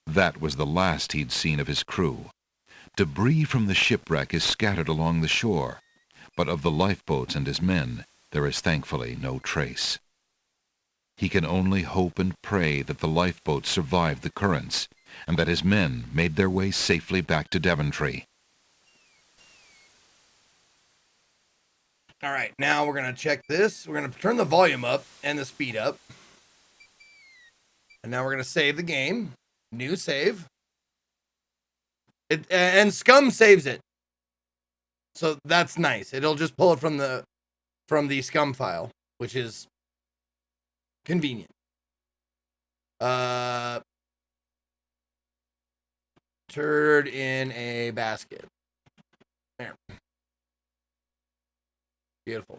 That was the last he'd seen of his crew. Debris from the shipwreck is scattered along the shore, but of the lifeboats and his men, there is thankfully no trace. He can only hope and pray that the lifeboats survived the currents, and that his men made their way safely back to Daventry. All right, now we're going to check this. We're going to turn the volume up and the speed up. And now we're going to save the game. New save. And Scum saves it. So that's nice. It'll just pull it from the Scum file, which is convenient. Turd in a basket. There. Beautiful.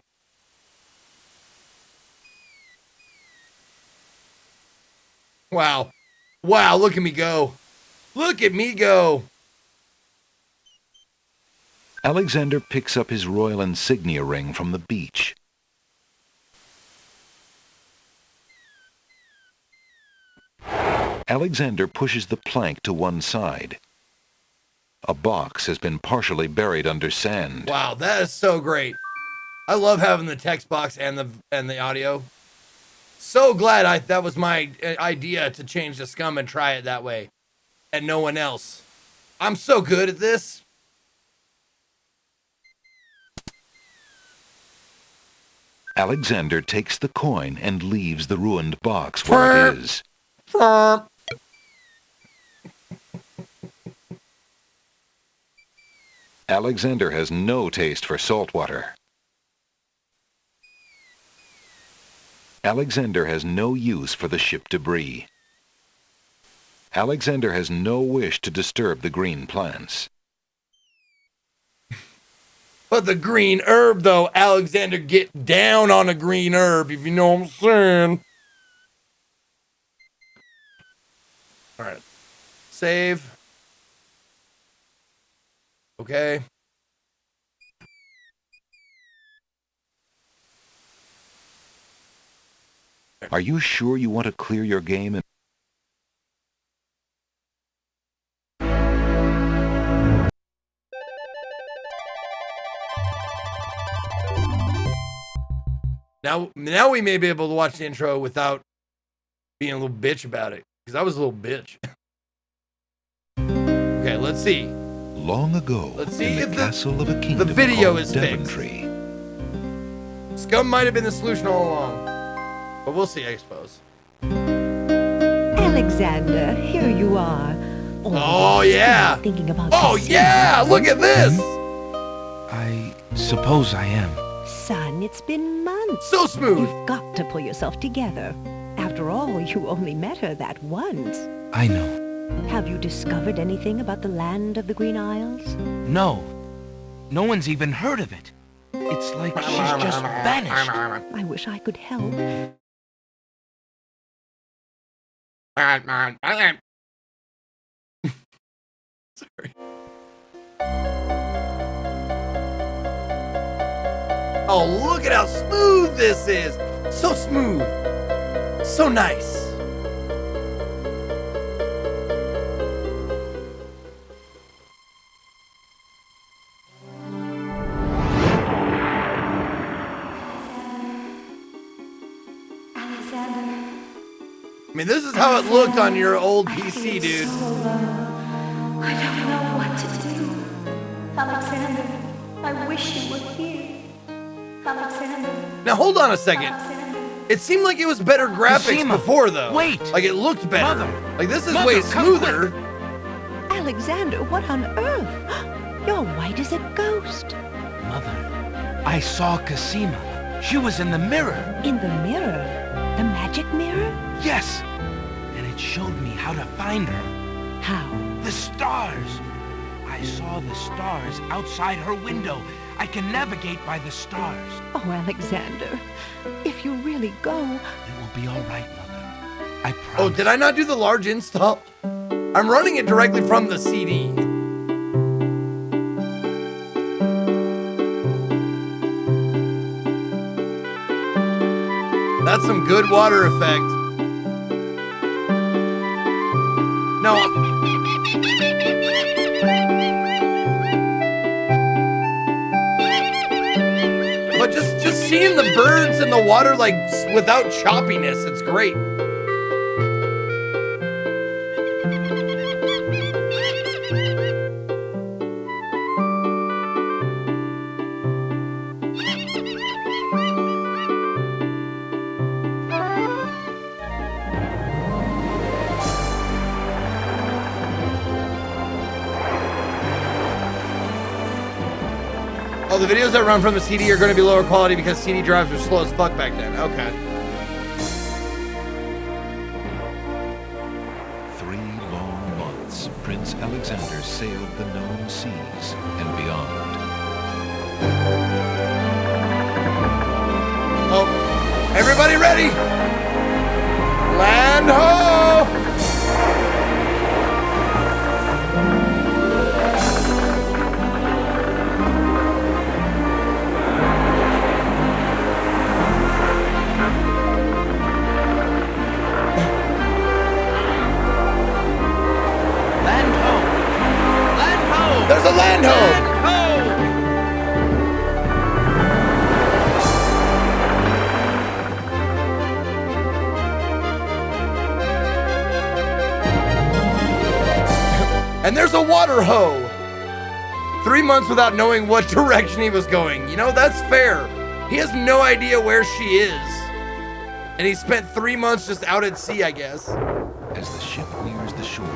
Wow. Wow, look at me go. Look at me go. Alexander picks up his royal insignia ring from the beach. Alexander pushes the plank to one side. A box has been partially buried under sand. Wow, that is so great. I love having the text box and the audio. So glad that was my idea to change the Scum and try it that way, and no one else. I'm so good at this. Alexander takes the coin and leaves the ruined box where it is. Alexander has no taste for salt water. Alexander has no use for the ship debris. Alexander has no wish to disturb the green plants. But the green herb, though, Alexander, get down on a green herb, if you know what I'm saying. All right. Save. Okay. Are you sure you want to clear your game? Now we may be able to watch the intro without being a little bitch about it, because I was a little bitch. Okay, let's see. Long ago, Let's see in if the the- castle of a kingdom video called is fixed. Devontree. Scum might have been the solution all along, but we'll see, I suppose. Alexander, here you are. Oh, yeah. Thinking about Oh, yourself. yeah, look at this. I suppose I am. Son, it's been months. So smooth. You've got to pull yourself together. After all, you only met her that once. I know. Have you discovered anything about the land of the Green Isles? No. No one's even heard of it. It's like she's just vanished. I wish I could help. Sorry. Oh, look at how smooth this is. So smooth. So nice. I mean, this is how it looked on your old PC, dude. So alone. I don't know what to do. Alexander, I wish you were here. Alexander. Now, hold on a second. Alexander. It seemed like it was better graphics Cosima, before, though. wait. Like, it looked better. Mother. Like, this is Mother, way come smoother. Alexander, what on earth? You're white as a ghost. Mother, I saw Cosima. She was in the mirror. In the mirror? The magic mirror? Yes. And it showed me how to find her. How? The stars. I saw the stars outside her window. I can navigate by the stars. Oh, Alexander, if you really go... It will be all right, Mother. I promise. Oh, did I not do the large install? I'm running it directly from the CD. That's some good water effect. No. But just seeing the birds in the water, like, without choppiness, it's great. Oh, the videos that run from the CD are going to be lower quality because CD drives were slow as fuck back then. Okay. 3 long months, Prince Alexander sailed the known seas and beyond. Oh, everybody ready? Land ho! Land ho! Land ho! There's a land ho! Land ho! And there's a water hoe. 3 months without knowing what direction he was going. You know, that's fair. He has no idea where she is. And he spent 3 months just out at sea, I guess. As the ship nears the shore,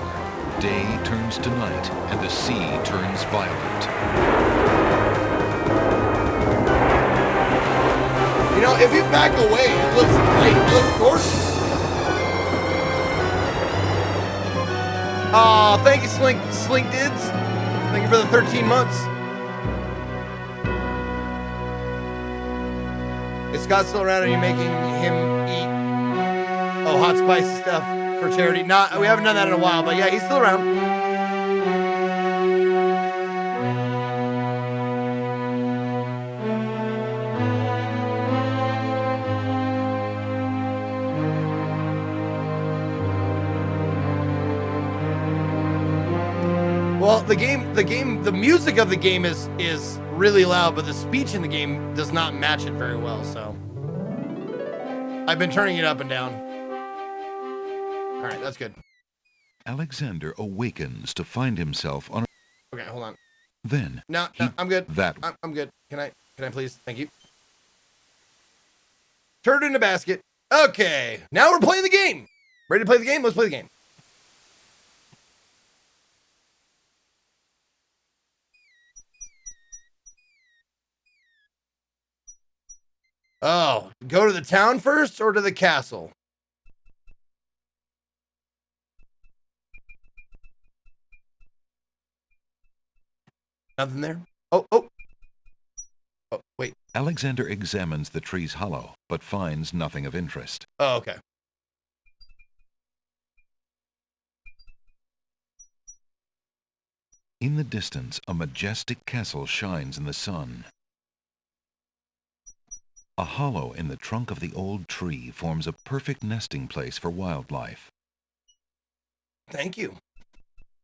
day turns to night and the sea turns violent. You know, if you back away, it looks great. It looks gorgeous. Aw, thank you, Slink Dids. Thank you for the 13 months. Is Scott still around? Are you making him eat hot spicy stuff for charity? Not, we haven't done that in a while, but yeah, he's still around. Well, the music of the game is really loud, but the speech in the game does not match it very well, so I've been turning it up and down. All right, that's good. Alexander awakens to find himself on a... Okay, hold on. Then No, I'm good. That I'm good. Can I please? Thank you. Turn it in a basket. Okay, now we're playing the game. Ready to play the game? Let's play the game. Oh, go to the town first or to the castle? Nothing there? Oh, wait. Alexander examines the tree's hollow, but finds nothing of interest. Oh, okay. In the distance, a majestic castle shines in the sun. A hollow in the trunk of the old tree forms a perfect nesting place for wildlife. Thank you.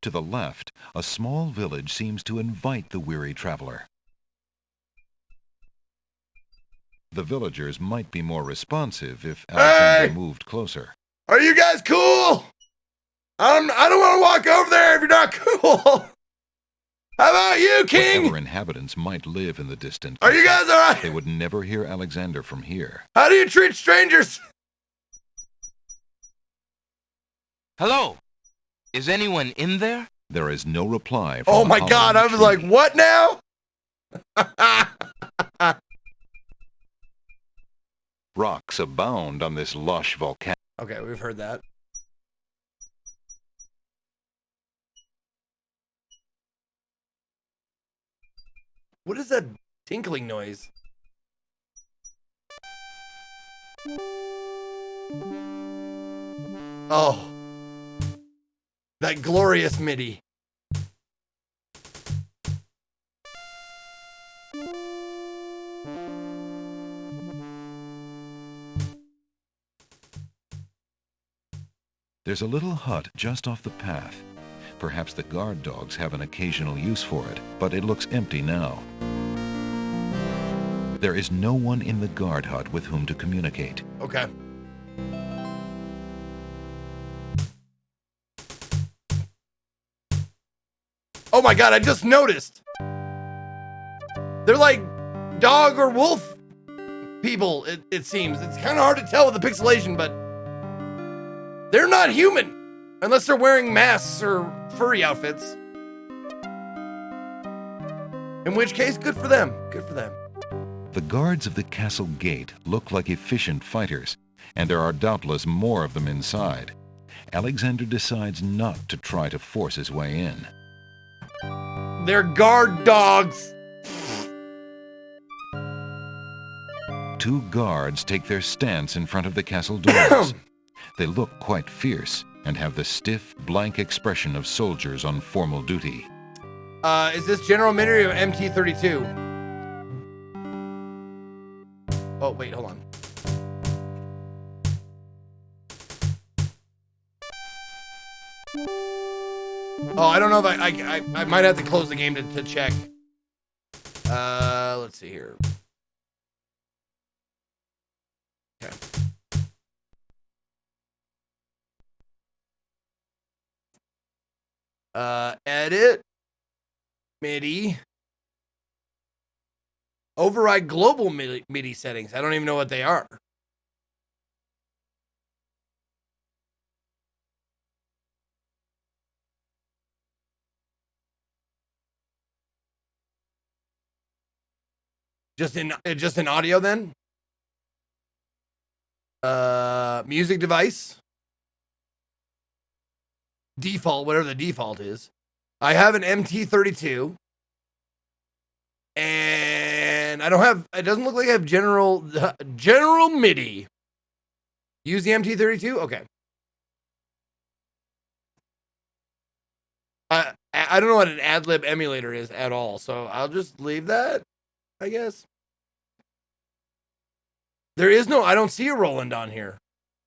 To the left, a small village seems to invite the weary traveler. The villagers might be more responsive if Alexander moved closer. Are you guys cool? I don't want to walk over there if you're not cool. How about you, King? Whatever inhabitants might live in the distant Are you guys all right? They would never hear Alexander from here. How do you treat strangers? Hello? Is anyone in there? There is no reply from Oh the my hollow God, in the I was tree. like, what now? Rocks abound on this lush volcano. Okay, we've heard that. What is that tinkling noise? Oh, that glorious MIDI. There's a little hut just off the path. Perhaps the guard dogs have an occasional use for it, but it looks empty now. There is no one in the guard hut with whom to communicate. Okay. Oh my God, I just noticed. They're like dog or wolf people, it seems. It's kind of hard to tell with the pixelation, but they're not human unless they're wearing masks or furry outfits. In which case, good for them. Good for them. The guards of the castle gate look like efficient fighters, and there are doubtless more of them inside. Alexander decides not to try to force his way in. They're guard dogs. Two guards take their stance in front of the castle doors. They look quite fierce and have the stiff, blank expression of soldiers on formal duty. Is this General Military or MT-32? Oh, wait, hold on. Oh, I don't know if I might have to close the game to check. Let's see here. Okay. Edit. MIDI. Override global MIDI settings. I don't even know what they are. Just in audio then? Music device. Default, whatever the default is. I have an MT-32. And And I don't have, it doesn't look like I have general MIDI. Use the MT32? Okay. I don't know what an ad-lib emulator is at all, so I'll just leave that, I guess. There is no, I don't see a Roland on here.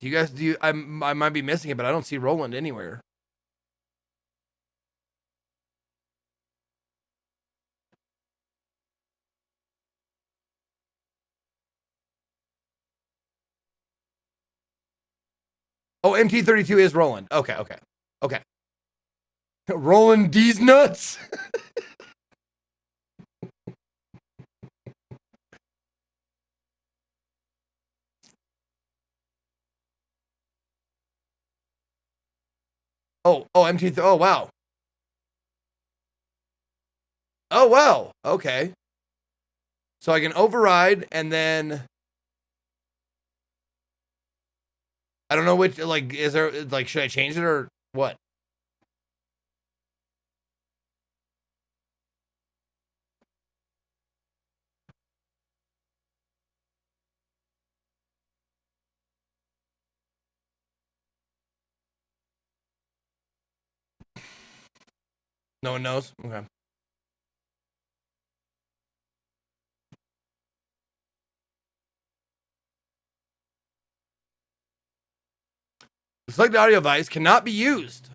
Do you guys, I might be missing it, but I don't see Roland anywhere. Oh, MT32 is Roland. Okay. Roland D's nuts. MT. Oh, wow. Oh, wow. Okay. So I can override and then I don't know which, like, is there, like, should I change it or what? No one knows? Okay. The selected audio device cannot be used.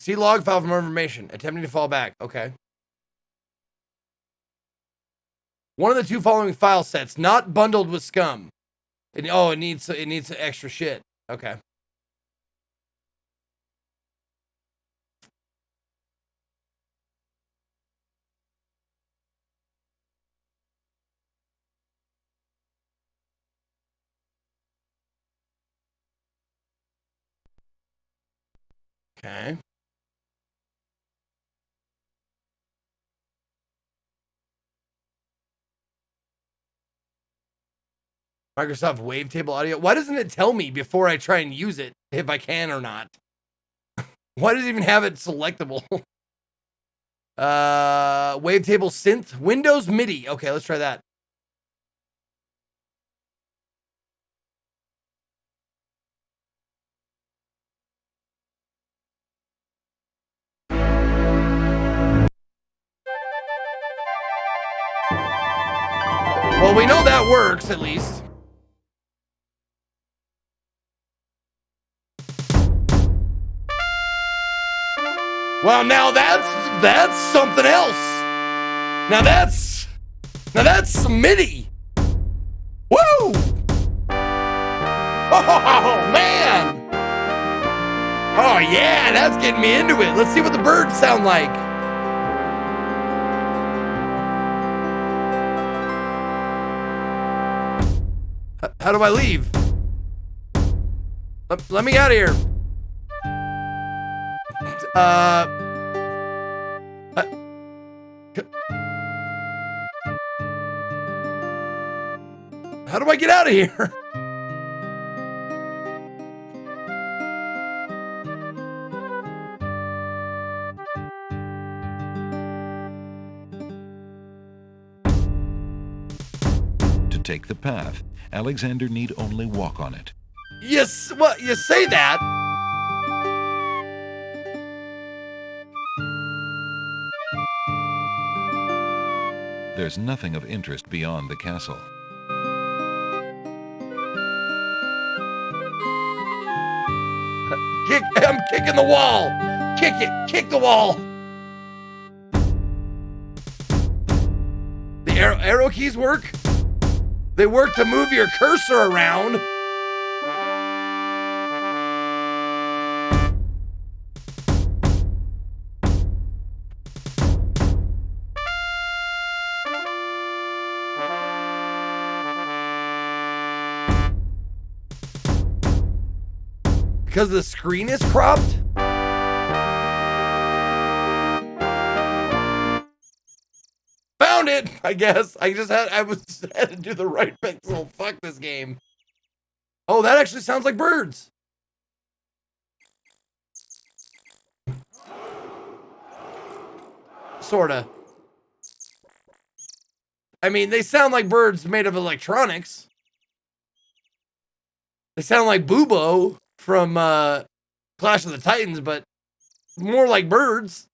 See log file for more information. Attempting to fall back. Okay. One of the two following file sets not bundled with scum. It needs extra shit. Okay. Okay. Microsoft Wavetable Audio. Why doesn't it tell me before I try and use it if I can or not? Why does it even have it selectable? Wavetable Synth. Windows MIDI. Okay, let's try that. Well, we know that works, at least. Well, now that's something else. Now that's some MIDI. Woo! Oh, man! Oh, yeah, that's getting me into it. Let's see what the birds sound like. How do I leave? Let me out of here. How do I get out of here? To take the path, Alexander need only walk on it. Yes, well, you say that. There's nothing of interest beyond the castle. I'm kicking the wall. Kick it. Kick the wall. The arrow keys work? They work to move your cursor around. Because the screen is cropped? Found it, I guess. I had to do the right pixel. Fuck this game. Oh, that actually sounds like birds. Sorta. I mean, they sound like birds made of electronics. They sound like Bubo from Clash of the Titans, but more like birds.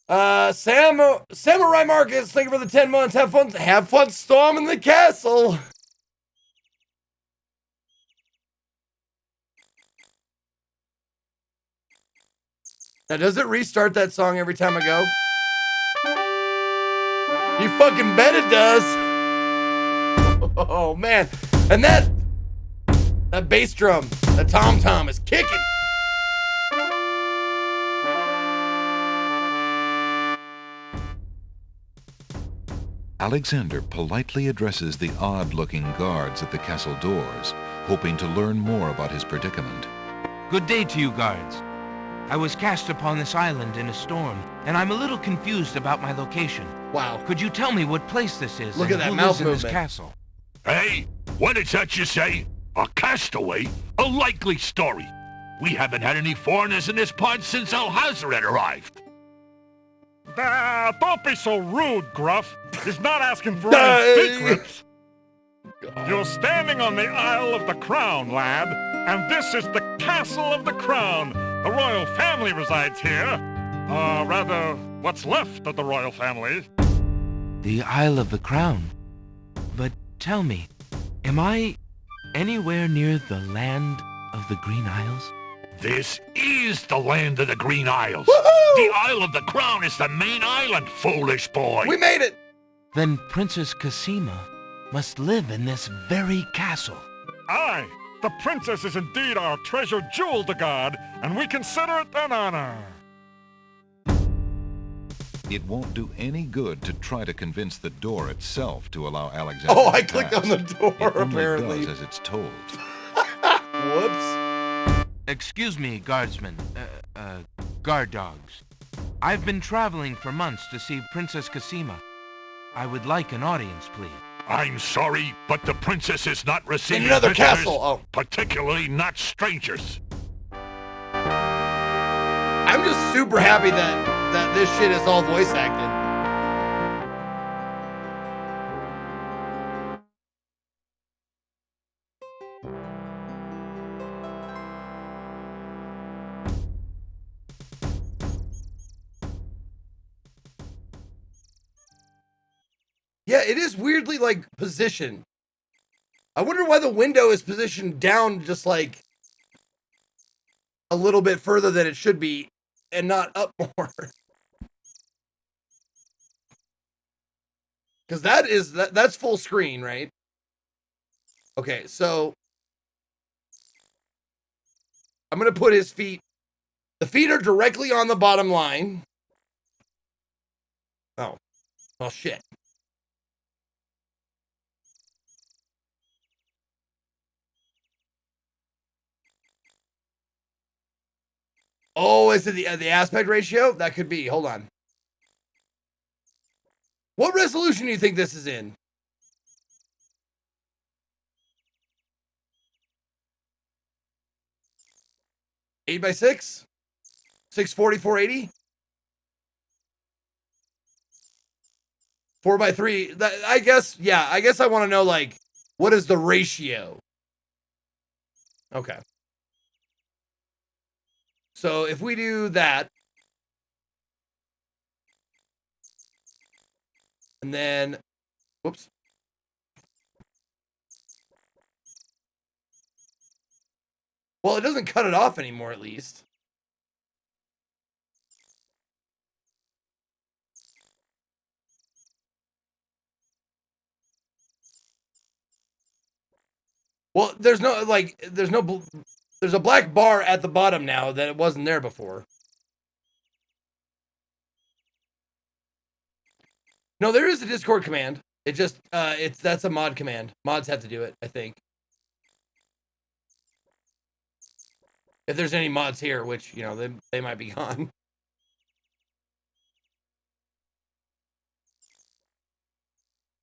Samurai Marcus, thank you for the 10 months. Have fun storming the castle. Now, does it restart that song every time I go? You fucking bet it does. Oh, man. And that bass drum, the tom-tom is kicking. Alexander politely addresses the odd-looking guards at the castle doors, hoping to learn more about his predicament. Good day to you, guards. I was cast upon this island in a storm, and I'm a little confused about my location. Wow. Could you tell me what place this is? Look at and that who mouth lives in this movement. castle? Hey, what is that you say? A castaway? A likely story. We haven't had any foreigners in this part since Alhazred arrived. Don't be so rude, Gruff. He's not asking for any secrets. You're standing on the Isle of the Crown, lad, and this is the Castle of the Crown. The royal family resides here. Rather, what's left of the royal family. The Isle of the Crown. But tell me, am I anywhere near the land of the Green Isles? This is the land of the Green Isles. Woohoo! The Isle of the Crown is the main island, foolish boy. We made it. Then Princess Cassima must live in this very castle. Aye, the princess is indeed our treasured jewel to guard, and we consider it an honor. It won't do any good to try to convince the door itself to allow Alexander Oh, I to clicked pass. on the door, It only apparently. does as it's told. Whoops. Excuse me, guardsmen, guard dogs. I've been traveling for months to see Princess Cassima. I would like an audience, please. I'm sorry, but the princess is not receiving In another visitors, castle. Oh. particularly not strangers. I'm just super happy that this shit is all voice acted. Yeah, it is weirdly like positioned. I wonder why the window is positioned down just like a little bit further than it should be and not up more. Because that's full screen, right? Okay, so I'm gonna put his feet. The feet are directly on the bottom line. Oh shit. Oh, is it the aspect ratio? That could be. Hold on. What resolution do you think this is in? 8x6? 640, 480? 4x3. I guess, yeah, I guess I want to know, like, what is the ratio? Okay. So if we do that, and then, whoops. Well, it doesn't cut it off anymore, at least. Well, there's a black bar at the bottom now that it wasn't there before. No, there is a Discord command. It just, that's a mod command. Mods have to do it, I think. If there's any mods here, which, you know, they might be gone.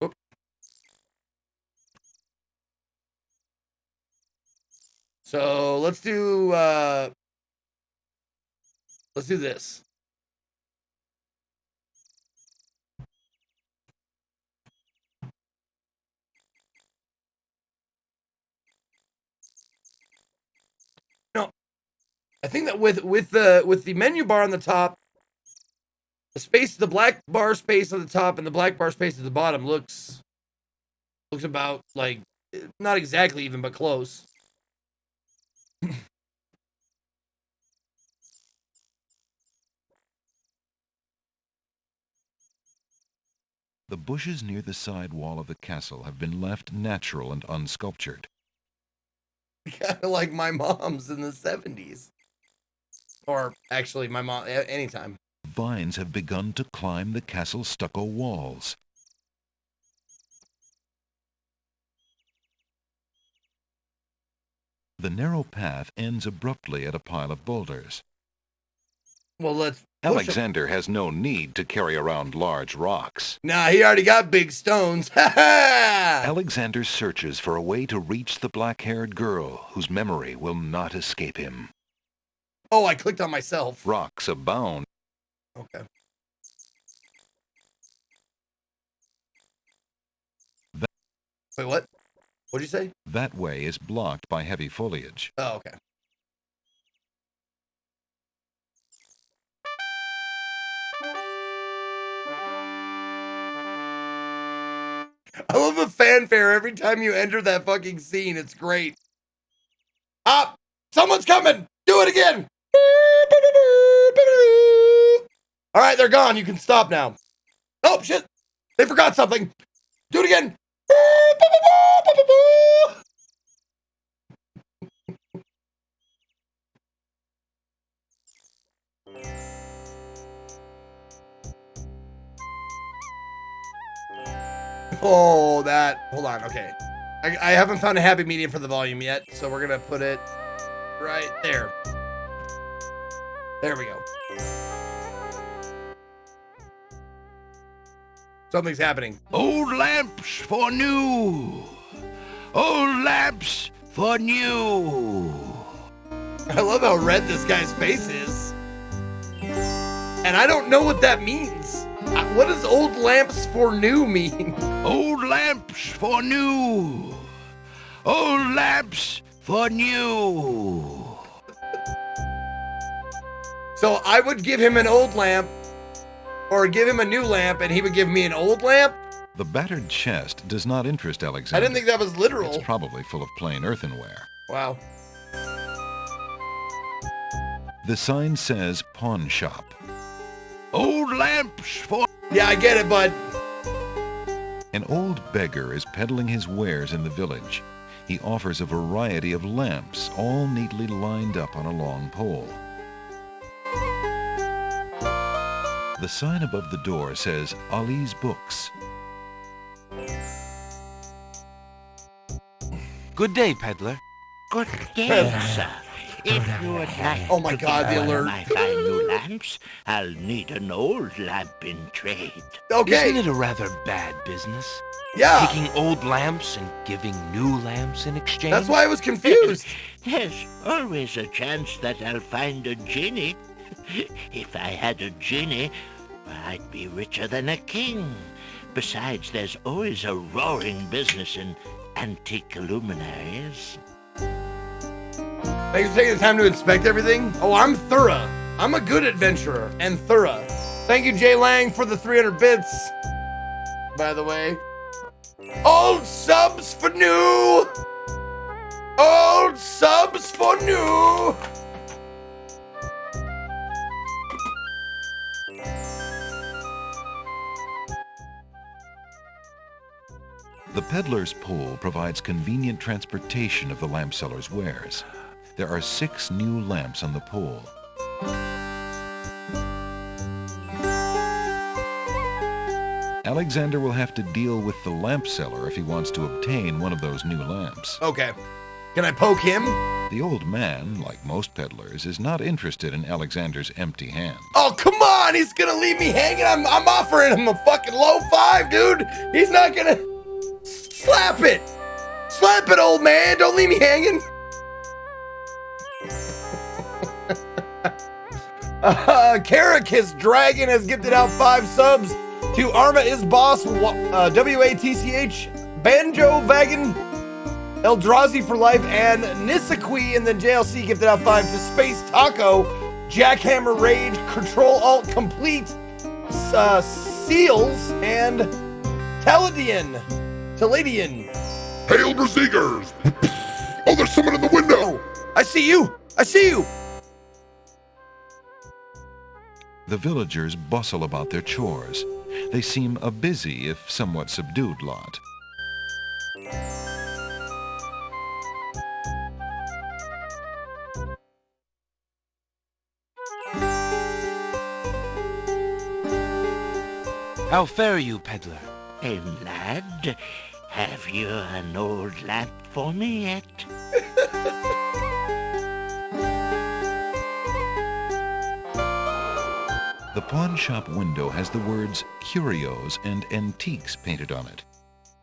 Oop. So let's do this. I think that with the menu bar on the top, the black bar space on the top and the black bar space at the bottom looks about like not exactly even, but close. The bushes near the side wall of the castle have been left natural and unsculptured. Kind of like my mom's in the 70s. Or actually, my mom, anytime. Vines have begun to climb the castle's stucco walls. The narrow path ends abruptly at a pile of boulders. Well, let's Alexander has no need to carry around large rocks. Nah, he already got big stones. Ha ha! Alexander searches for a way to reach the black-haired girl whose memory will not escape him. Oh, I clicked on myself. Rocks abound. Okay. Wait, what? What'd you say? That way is blocked by heavy foliage. Oh, okay. I love the fanfare every time you enter that fucking scene. It's great. Ah! Someone's coming! Do it again! All right, they're gone. You can stop now. Oh, shit! They forgot something. Do it again. Oh, that. Hold on. Okay. I haven't found a happy medium for the volume yet, so we're going to put it right there. There we go. Something's happening. Old lamps for new. Old lamps for new. I love how red this guy's face is. And I don't know what that means. What does old lamps for new mean? Old lamps for new. Old lamps for new. So I would give him an old lamp or give him a new lamp and he would give me an old lamp? The battered chest does not interest Alexander. I didn't think that was literal. It's probably full of plain earthenware. Wow. The sign says pawn shop. Old lamps for... Yeah, I get it, bud. An old beggar is peddling his wares in the village. He offers a variety of lamps, all neatly lined up on a long pole. The sign above the door says Ali's Books. Good day, peddler. Good day, sir. If you would like Oh my to God, get the one alert. of my fine new lamps, I'll need an old lamp in trade. Okay. Isn't it a rather bad business? Yeah. Taking old lamps and giving new lamps in exchange? That's why I was confused. There's always a chance that I'll find a genie. If I had a genie, I'd be richer than a king. Besides, there's always a roaring business in antique luminaries. Thanks for taking the time to inspect everything. Oh, I'm thorough. I'm a good adventurer and thorough. Thank you, Jay Lang, for the 300 bits. By the way. Old subs for new. Old subs for new. The peddler's pole provides convenient transportation of the lamp seller's wares. There are 6 new lamps on the pole. Alexander will have to deal with the lamp seller if he wants to obtain one of those new lamps. Okay. Can I poke him? The old man, like most peddlers, is not interested in Alexander's empty hand. Oh, come on. He's going to leave me hanging. I'm offering him a fucking low 5, dude. He's not going to... Slap it! Slap it, old man! Don't leave me hanging! Karakis Dragon has gifted out 5 subs to Arma is Boss, WATCH, Banjo Wagon, Eldrazi for life, and Nisaqui, and then JLC gifted out 5 to Space Taco, Jackhammer Rage, Control Alt Complete, Seals, and Taladian. Hail Berserkers! Oh, there's someone in the window! I see you! I see you! The villagers bustle about their chores. They seem a busy, if somewhat subdued lot. How fare you, peddler? Hey, lad, have you an old lamp for me yet? The pawn shop window has the words curios and antiques painted on it.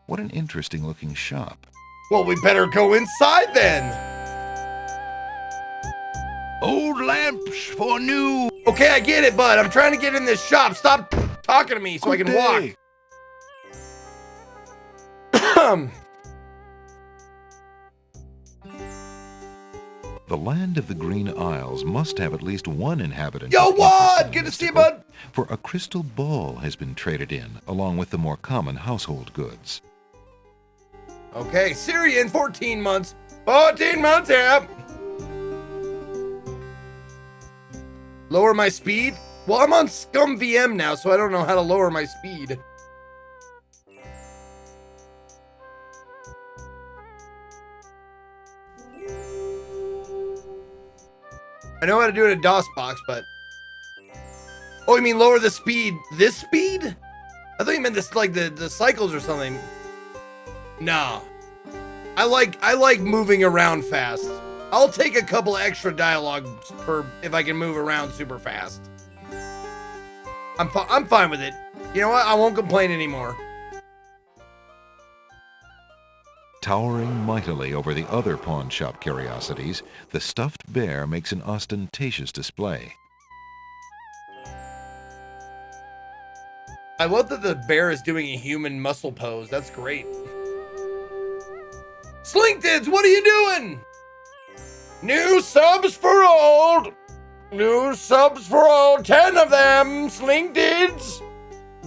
What an interesting looking shop. Well, we better go inside then. Old lamps for new. Okay, I get it, bud. I'm trying to get in this shop. Stop talking to me so I can walk. The land of the Green Isles must have at least one inhabitant. Yo, of what? interest Good to in see you, mystical- bud. For a crystal ball has been traded in, along with the more common household goods. Okay, Syrian, 14 months. 14 months, yeah. Lower my speed? Well, I'm on Scum VM now, so I don't know how to lower my speed. I know how to do it in DOSBox, but... Oh, you mean lower the speed? This speed? I thought you meant this, like, the cycles or something. No. I like moving around fast. I'll take a couple extra dialogue for if I can move around super fast. I'm fine with it. You know what? I won't complain anymore. Towering mightily over the other pawn shop curiosities, the stuffed bear makes an ostentatious display. I love that the bear is doing a human muscle pose. That's great. Slinktids, what are you doing? New subs for old. New subs for old. 10 of them. Slinktids.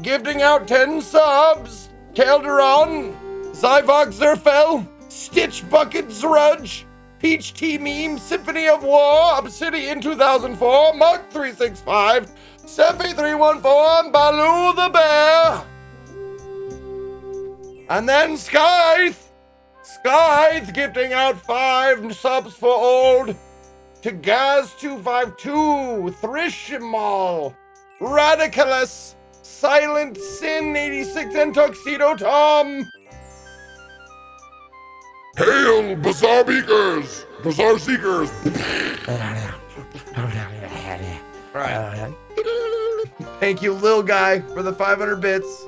Gifting out 10 subs. Calderon. Zyvox Zerfel. Stitch Bucket Zrudge. Peach Tea Meme. Symphony of War. Obsidian 2004. Mark 365. Seppi 314. Baloo the Bear. And then Scythe. Scythe gifting out 5 subs for old to Gaz252, Thrishimal, Radicalus, Silent Sin 86, and Tuxedo Tom. Hail, Bazaar Beakers! Bazaar Seekers! All right. Thank you, Lil Guy, for the 500 bits.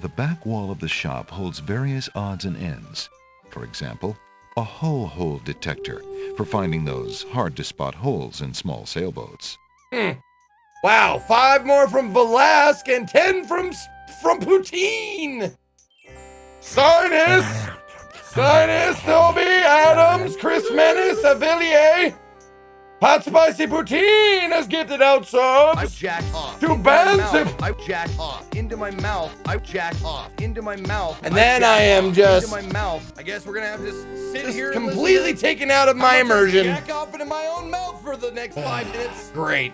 The back wall of the shop holds various odds and ends. For example, a hull hole detector for finding those hard-to-spot holes in small sailboats. Wow, 5 more from Velasque and 10 from Poutine. Sinus, Toby, Adams, Chris Menace, Avillier, Hot Spicy Poutine has gifted out subs. I jack off. To Banzip. I jack off. Into my mouth. I jack off. Into my mouth. And then I am just... Into my mouth. I guess we're going to have to sit here completely taken out of my immersion. Jack off into my own mouth for the next 5 minutes. Great.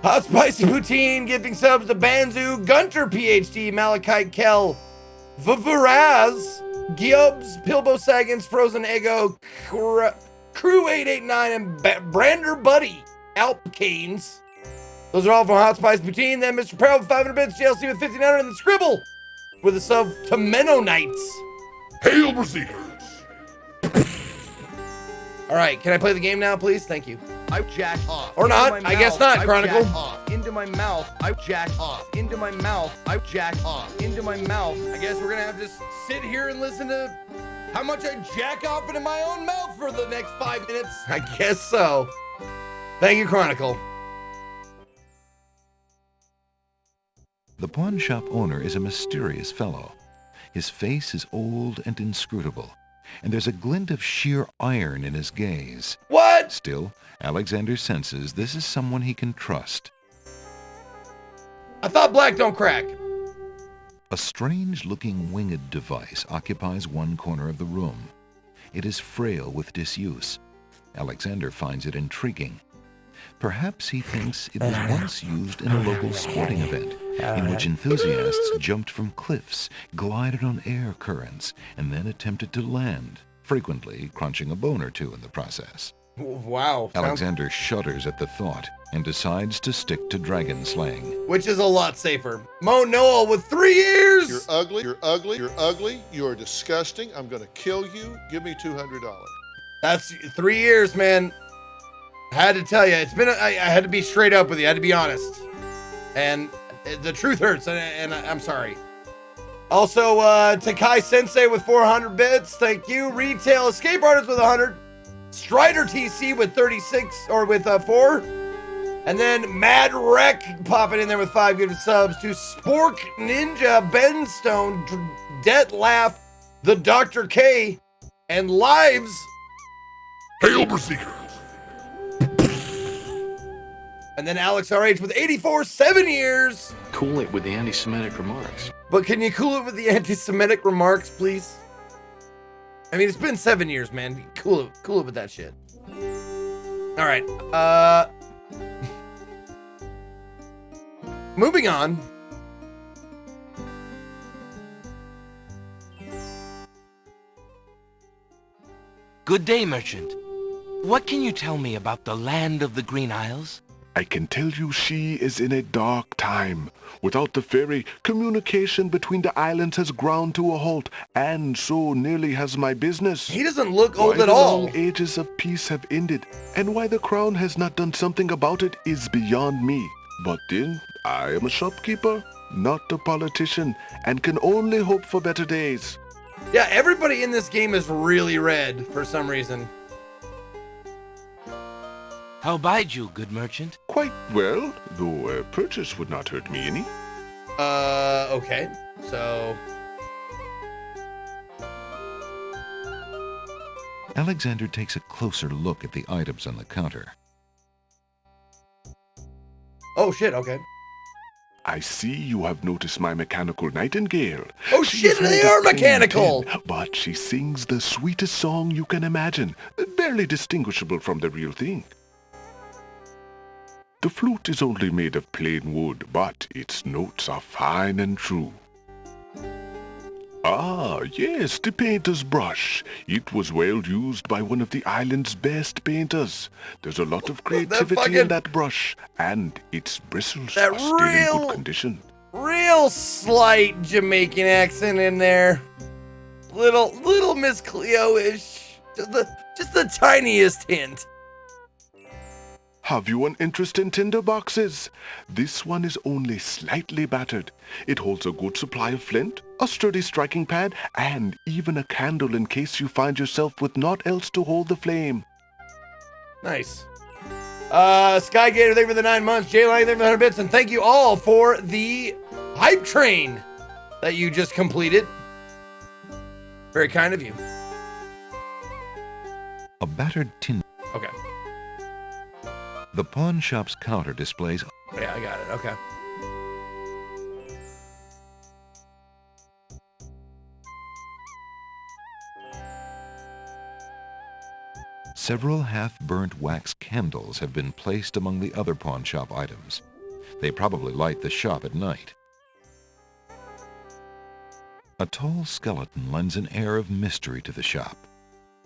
Hot Spicy Poutine gifting subs to Banzu, Gunter PhD, Malachite Kell, Varaz, Gibbs, Pilbo Saggins, Frozen Ego, Crew 889, and Brander Buddy, Alpcanes. Those are all from Hot Spice Poutine. Then Mr. Peril with 500 bits, JLC with 1,500, and then Scribble with a sub to Mennonites. Hail, Berserkers! All right, can I play the game now, please? Thank you. I jack off. Or not. I guess not, Chronicle. I jack off into my mouth. I jack off into my mouth. I jack off into my mouth. I guess we're gonna have to sit here and listen to how much I jack off into my own mouth for the next 5 minutes. I guess so. Thank you, Chronicle. The pawn shop owner is a mysterious fellow. His face is old and inscrutable, and there's a glint of sheer iron in his gaze. What? Still, Alexander senses this is someone he can trust. I thought black don't crack. A strange-looking winged device occupies one corner of the room. It is frail with disuse. Alexander finds it intriguing. Perhaps he thinks it was once used in a local sporting event in which enthusiasts jumped from cliffs, glided on air currents, and then attempted to land, frequently crunching a bone or two in the process. Wow. Alexander shudders at the thought and decides to stick to dragon slaying. Which is a lot safer. Mo Noel with 3 years! You're ugly, you're ugly, you're ugly, you're disgusting. I'm gonna kill you. Give me $200. That's 3 years, man. I had to tell you, I had to be straight up with you. I had to be honest. And the truth hurts, and I'm sorry. Also, Takai Sensei with 400 bits. Thank you. Retail Escape Artist with 100. Strider TC with 36, or with 4. And then Mad Wreck popping in there with 5 gifted subs to Spork Ninja, Ben Stone, Det Laugh, the Dr. K, and Lives. Hail Berserker! And then Alex RH with 84, 7 years. Cool it with the anti-Semitic remarks. But can you cool it with the anti-Semitic remarks, please? I mean, it's been 7 years, man. Cool it with that shit. All right. Moving on. Good day, merchant. What can you tell me about the land of the Green Isles? I can tell you she is in a dark time. Without the ferry, communication between the islands has ground to a halt, and so nearly has my business. He doesn't look old Why at the all. long ages of peace have ended, and why the crown has not done something about it is beyond me. But then, I am a shopkeeper, not a politician, and can only hope for better days. Yeah, everybody in this game is really red for some reason. How bide you, good merchant? Quite well, though a purchase would not hurt me any. Okay. So, Alexander takes a closer look at the items on the counter. oh shit, okay. I see you have noticed my mechanical nightingale. Oh She shit, is they rather are plain mechanical. tin, but she sings the sweetest song you can imagine, barely distinguishable from the real thing. The flute is only made of plain wood, but its notes are fine and true. Ah, yes, the painter's brush. It was well used by one of the island's best painters. There's a lot of creativity in that brush, and its bristles are still in good condition. Real slight Jamaican accent in there. Little Miss Cleo-ish. Just the tiniest hint. Have you an interest in tinder boxes? This one is only slightly battered. It holds a good supply of flint, a sturdy striking pad, and even a candle in case you find yourself with naught else to hold the flame. Nice. Skygator, thank you for the 9 months. J-Line, thank you for the 100 bits. And thank you all for the hype train that you just completed. Very kind of you. A battered tin. Okay. The pawn shop's counter displays. Yeah, I got it. Okay. Several half-burnt wax candles have been placed among the other pawn shop items. They probably light the shop at night. A tall skeleton lends an air of mystery to the shop.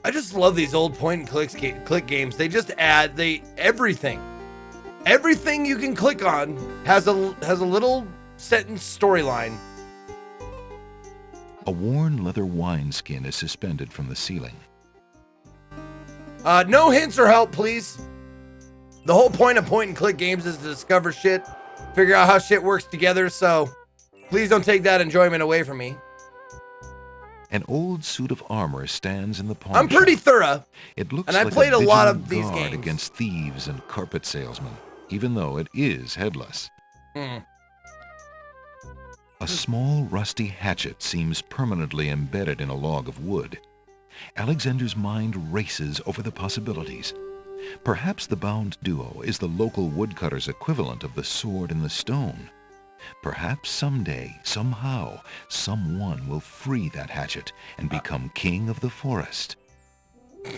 I just love these old point-and-click games. They just add everything. Everything you can click on has a little sentence storyline. A worn leather wineskin is suspended from the ceiling. No hints or help, please. The whole point of point-and-click games is to discover shit, figure out how shit works together, so please don't take that enjoyment away from me. An old suit of armor stands in the pawn I'm pretty shop. thorough. It looks and I like played a lot of vigilant these guard games against thieves and carpet salesmen, even though it is headless. A small rusty hatchet seems permanently embedded in a log of wood. Alexander's mind races over the possibilities. Perhaps the bound duo is the local woodcutter's equivalent of the sword in the stone. Perhaps someday, somehow, someone will free that hatchet and become king of the forest.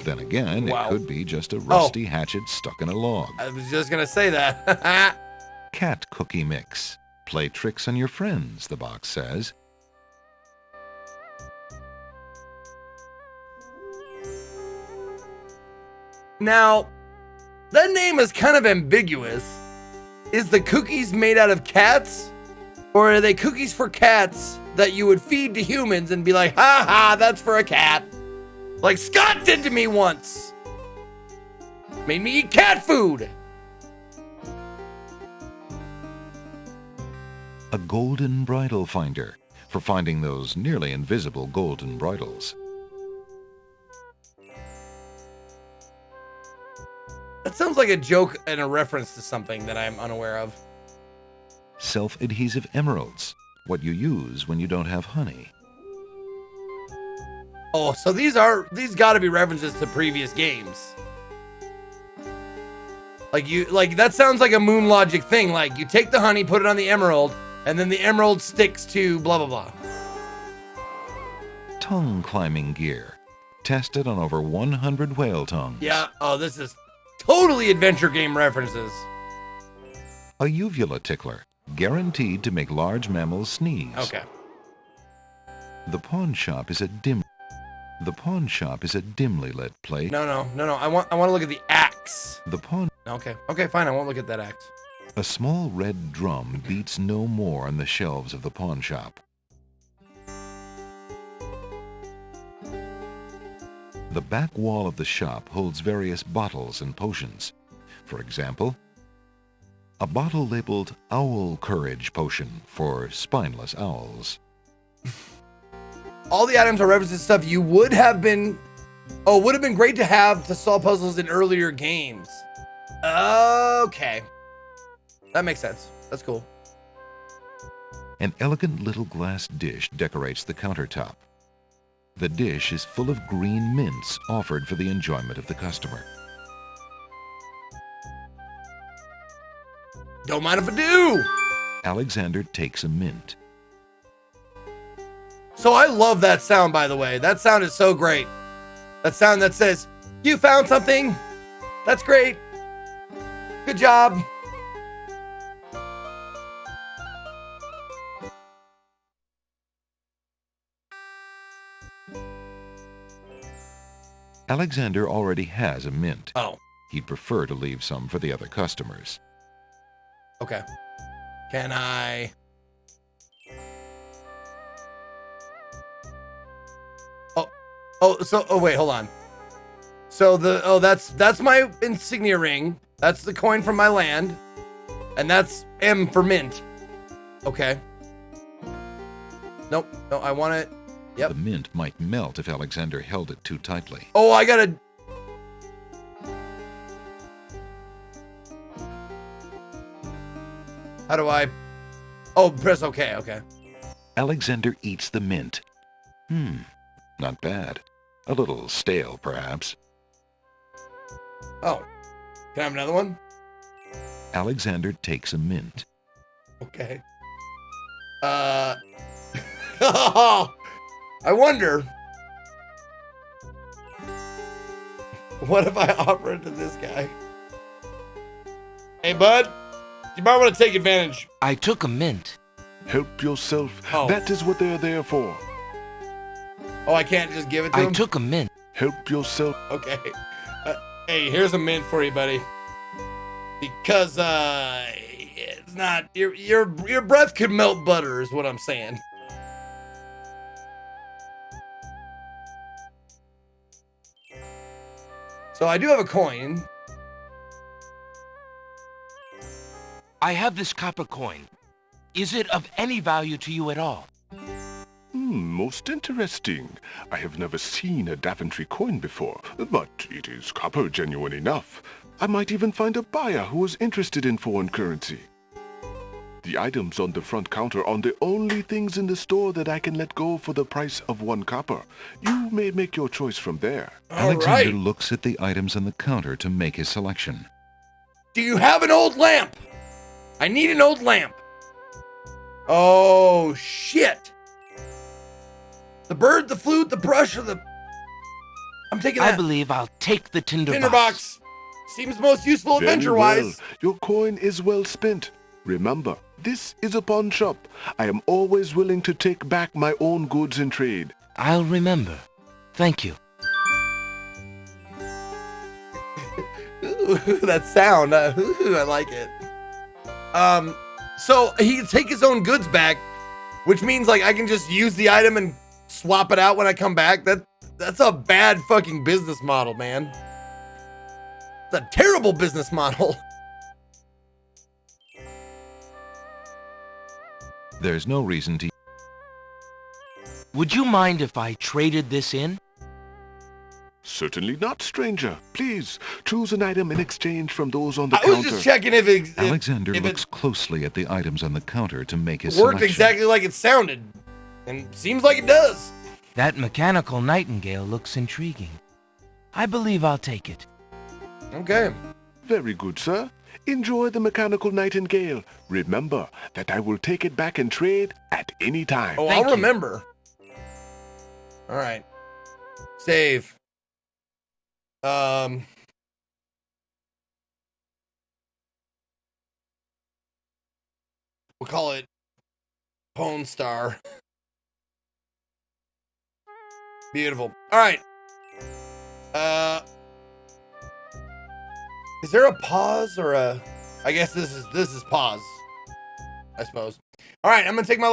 Then again, Wow. it could be just a rusty hatchet stuck in a log. I was just gonna say that. Cat cookie mix. Play tricks on your friends, the box says. Now, that name is kind of ambiguous. Is the cookies made out of cats? Or are they cookies for cats that you would feed to humans and be like, ha ha, that's for a cat? Like Scott did to me once. Made me eat cat food. A golden bridle finder, for finding those nearly invisible golden bridles. That sounds like a joke and a reference to something that I'm unaware of. Self-adhesive emeralds, what you use when you don't have honey. Oh, so these gotta be references to previous games. Like that sounds like a Moon Logic thing. Like you take the honey, put it on the emerald, and then the emerald sticks to blah blah blah. Tongue climbing gear, tested on over 100 whale tongues. Yeah. Oh, this is totally adventure game references. A uvula tickler, guaranteed to make large mammals sneeze. Okay. The pawn shop is a dimly lit place. No. I want to look at the axe. The pawn. Okay, fine. I won't look at that axe. A small red drum beats no more on the shelves of the pawn shop. The back wall of the shop holds various bottles and potions. For example, a bottle labeled Owl Courage Potion for spineless owls. All the items are references to stuff you would have been great to have to solve puzzles in earlier games. Okay. That makes sense. That's cool. An elegant little glass dish decorates the countertop. The dish is full of green mints offered for the enjoyment of the customer. Don't mind if I do. Alexander takes a mint. So I love that sound, by the way. That sound is so great. That sound that says, you found something. That's great. Good job. Alexander already has a mint. Oh. He'd prefer to leave some for the other customers. Okay. Can I? Oh, wait, hold on. So that's my insignia ring. That's the coin from my land. And that's M for mint. Okay. Nope. No, I want it. Yep. The mint might melt if Alexander held it too tightly. Oh, I gotta. How do I? Oh, press OK. Okay. Alexander eats the mint. Not bad. A little stale, perhaps. Oh. Can I have another one? Alexander takes a mint. Okay. I wonder. What if I offer it to this guy? Hey, bud. You might want to take advantage. I took a mint. Help yourself. Oh. That is what they're there for. Oh, I can't just give it to him? I took a mint. Help yourself. Okay. Hey, here's a mint for you, buddy. Because, it's not... Your breath could melt butter, is what I'm saying. So I do have a coin. I have this copper coin. Is it of any value to you at all? Most interesting. I have never seen a Daventry coin before, but it is copper genuine enough. I might even find a buyer who is interested in foreign currency. The items on the front counter are the only things in the store that I can let go for the price of 1 copper. You may make your choice from there. Alexander looks at the items on the counter to make his selection. Do you have an old lamp? I need an old lamp. Oh, shit. The bird, the flute, the brush, or the... I'm taking that. I believe I'll take the tinderbox. Tinderbox. Seems most useful Very adventure-wise. well. Your coin is well spent. Remember, this is a pawn shop. I am always willing to take back my own goods in trade. I'll remember. Thank you. Ooh, that sound. Ooh, I like it. So he can take his own goods back, which means like I can just use the item and swap it out when I come back. That's a bad fucking business model, man. It's a terrible business model. There's no reason to... Would you mind if I traded this in? Certainly not, stranger. Please, choose an item in exchange from those on the counter. I was just checking if Alexander if looks closely at the items on the counter to make his worked selection. exactly like it sounded. And seems like it does. That mechanical nightingale looks intriguing. I believe I'll take it. Okay. Very good, sir. Enjoy the mechanical nightingale. Remember that I will take it back in trade at any time. Oh, I'll remember. All right. Save. We'll call it Pone Star. Beautiful. All right. Is there a pause or a? I guess this is pause. I suppose. All right, I'm gonna take my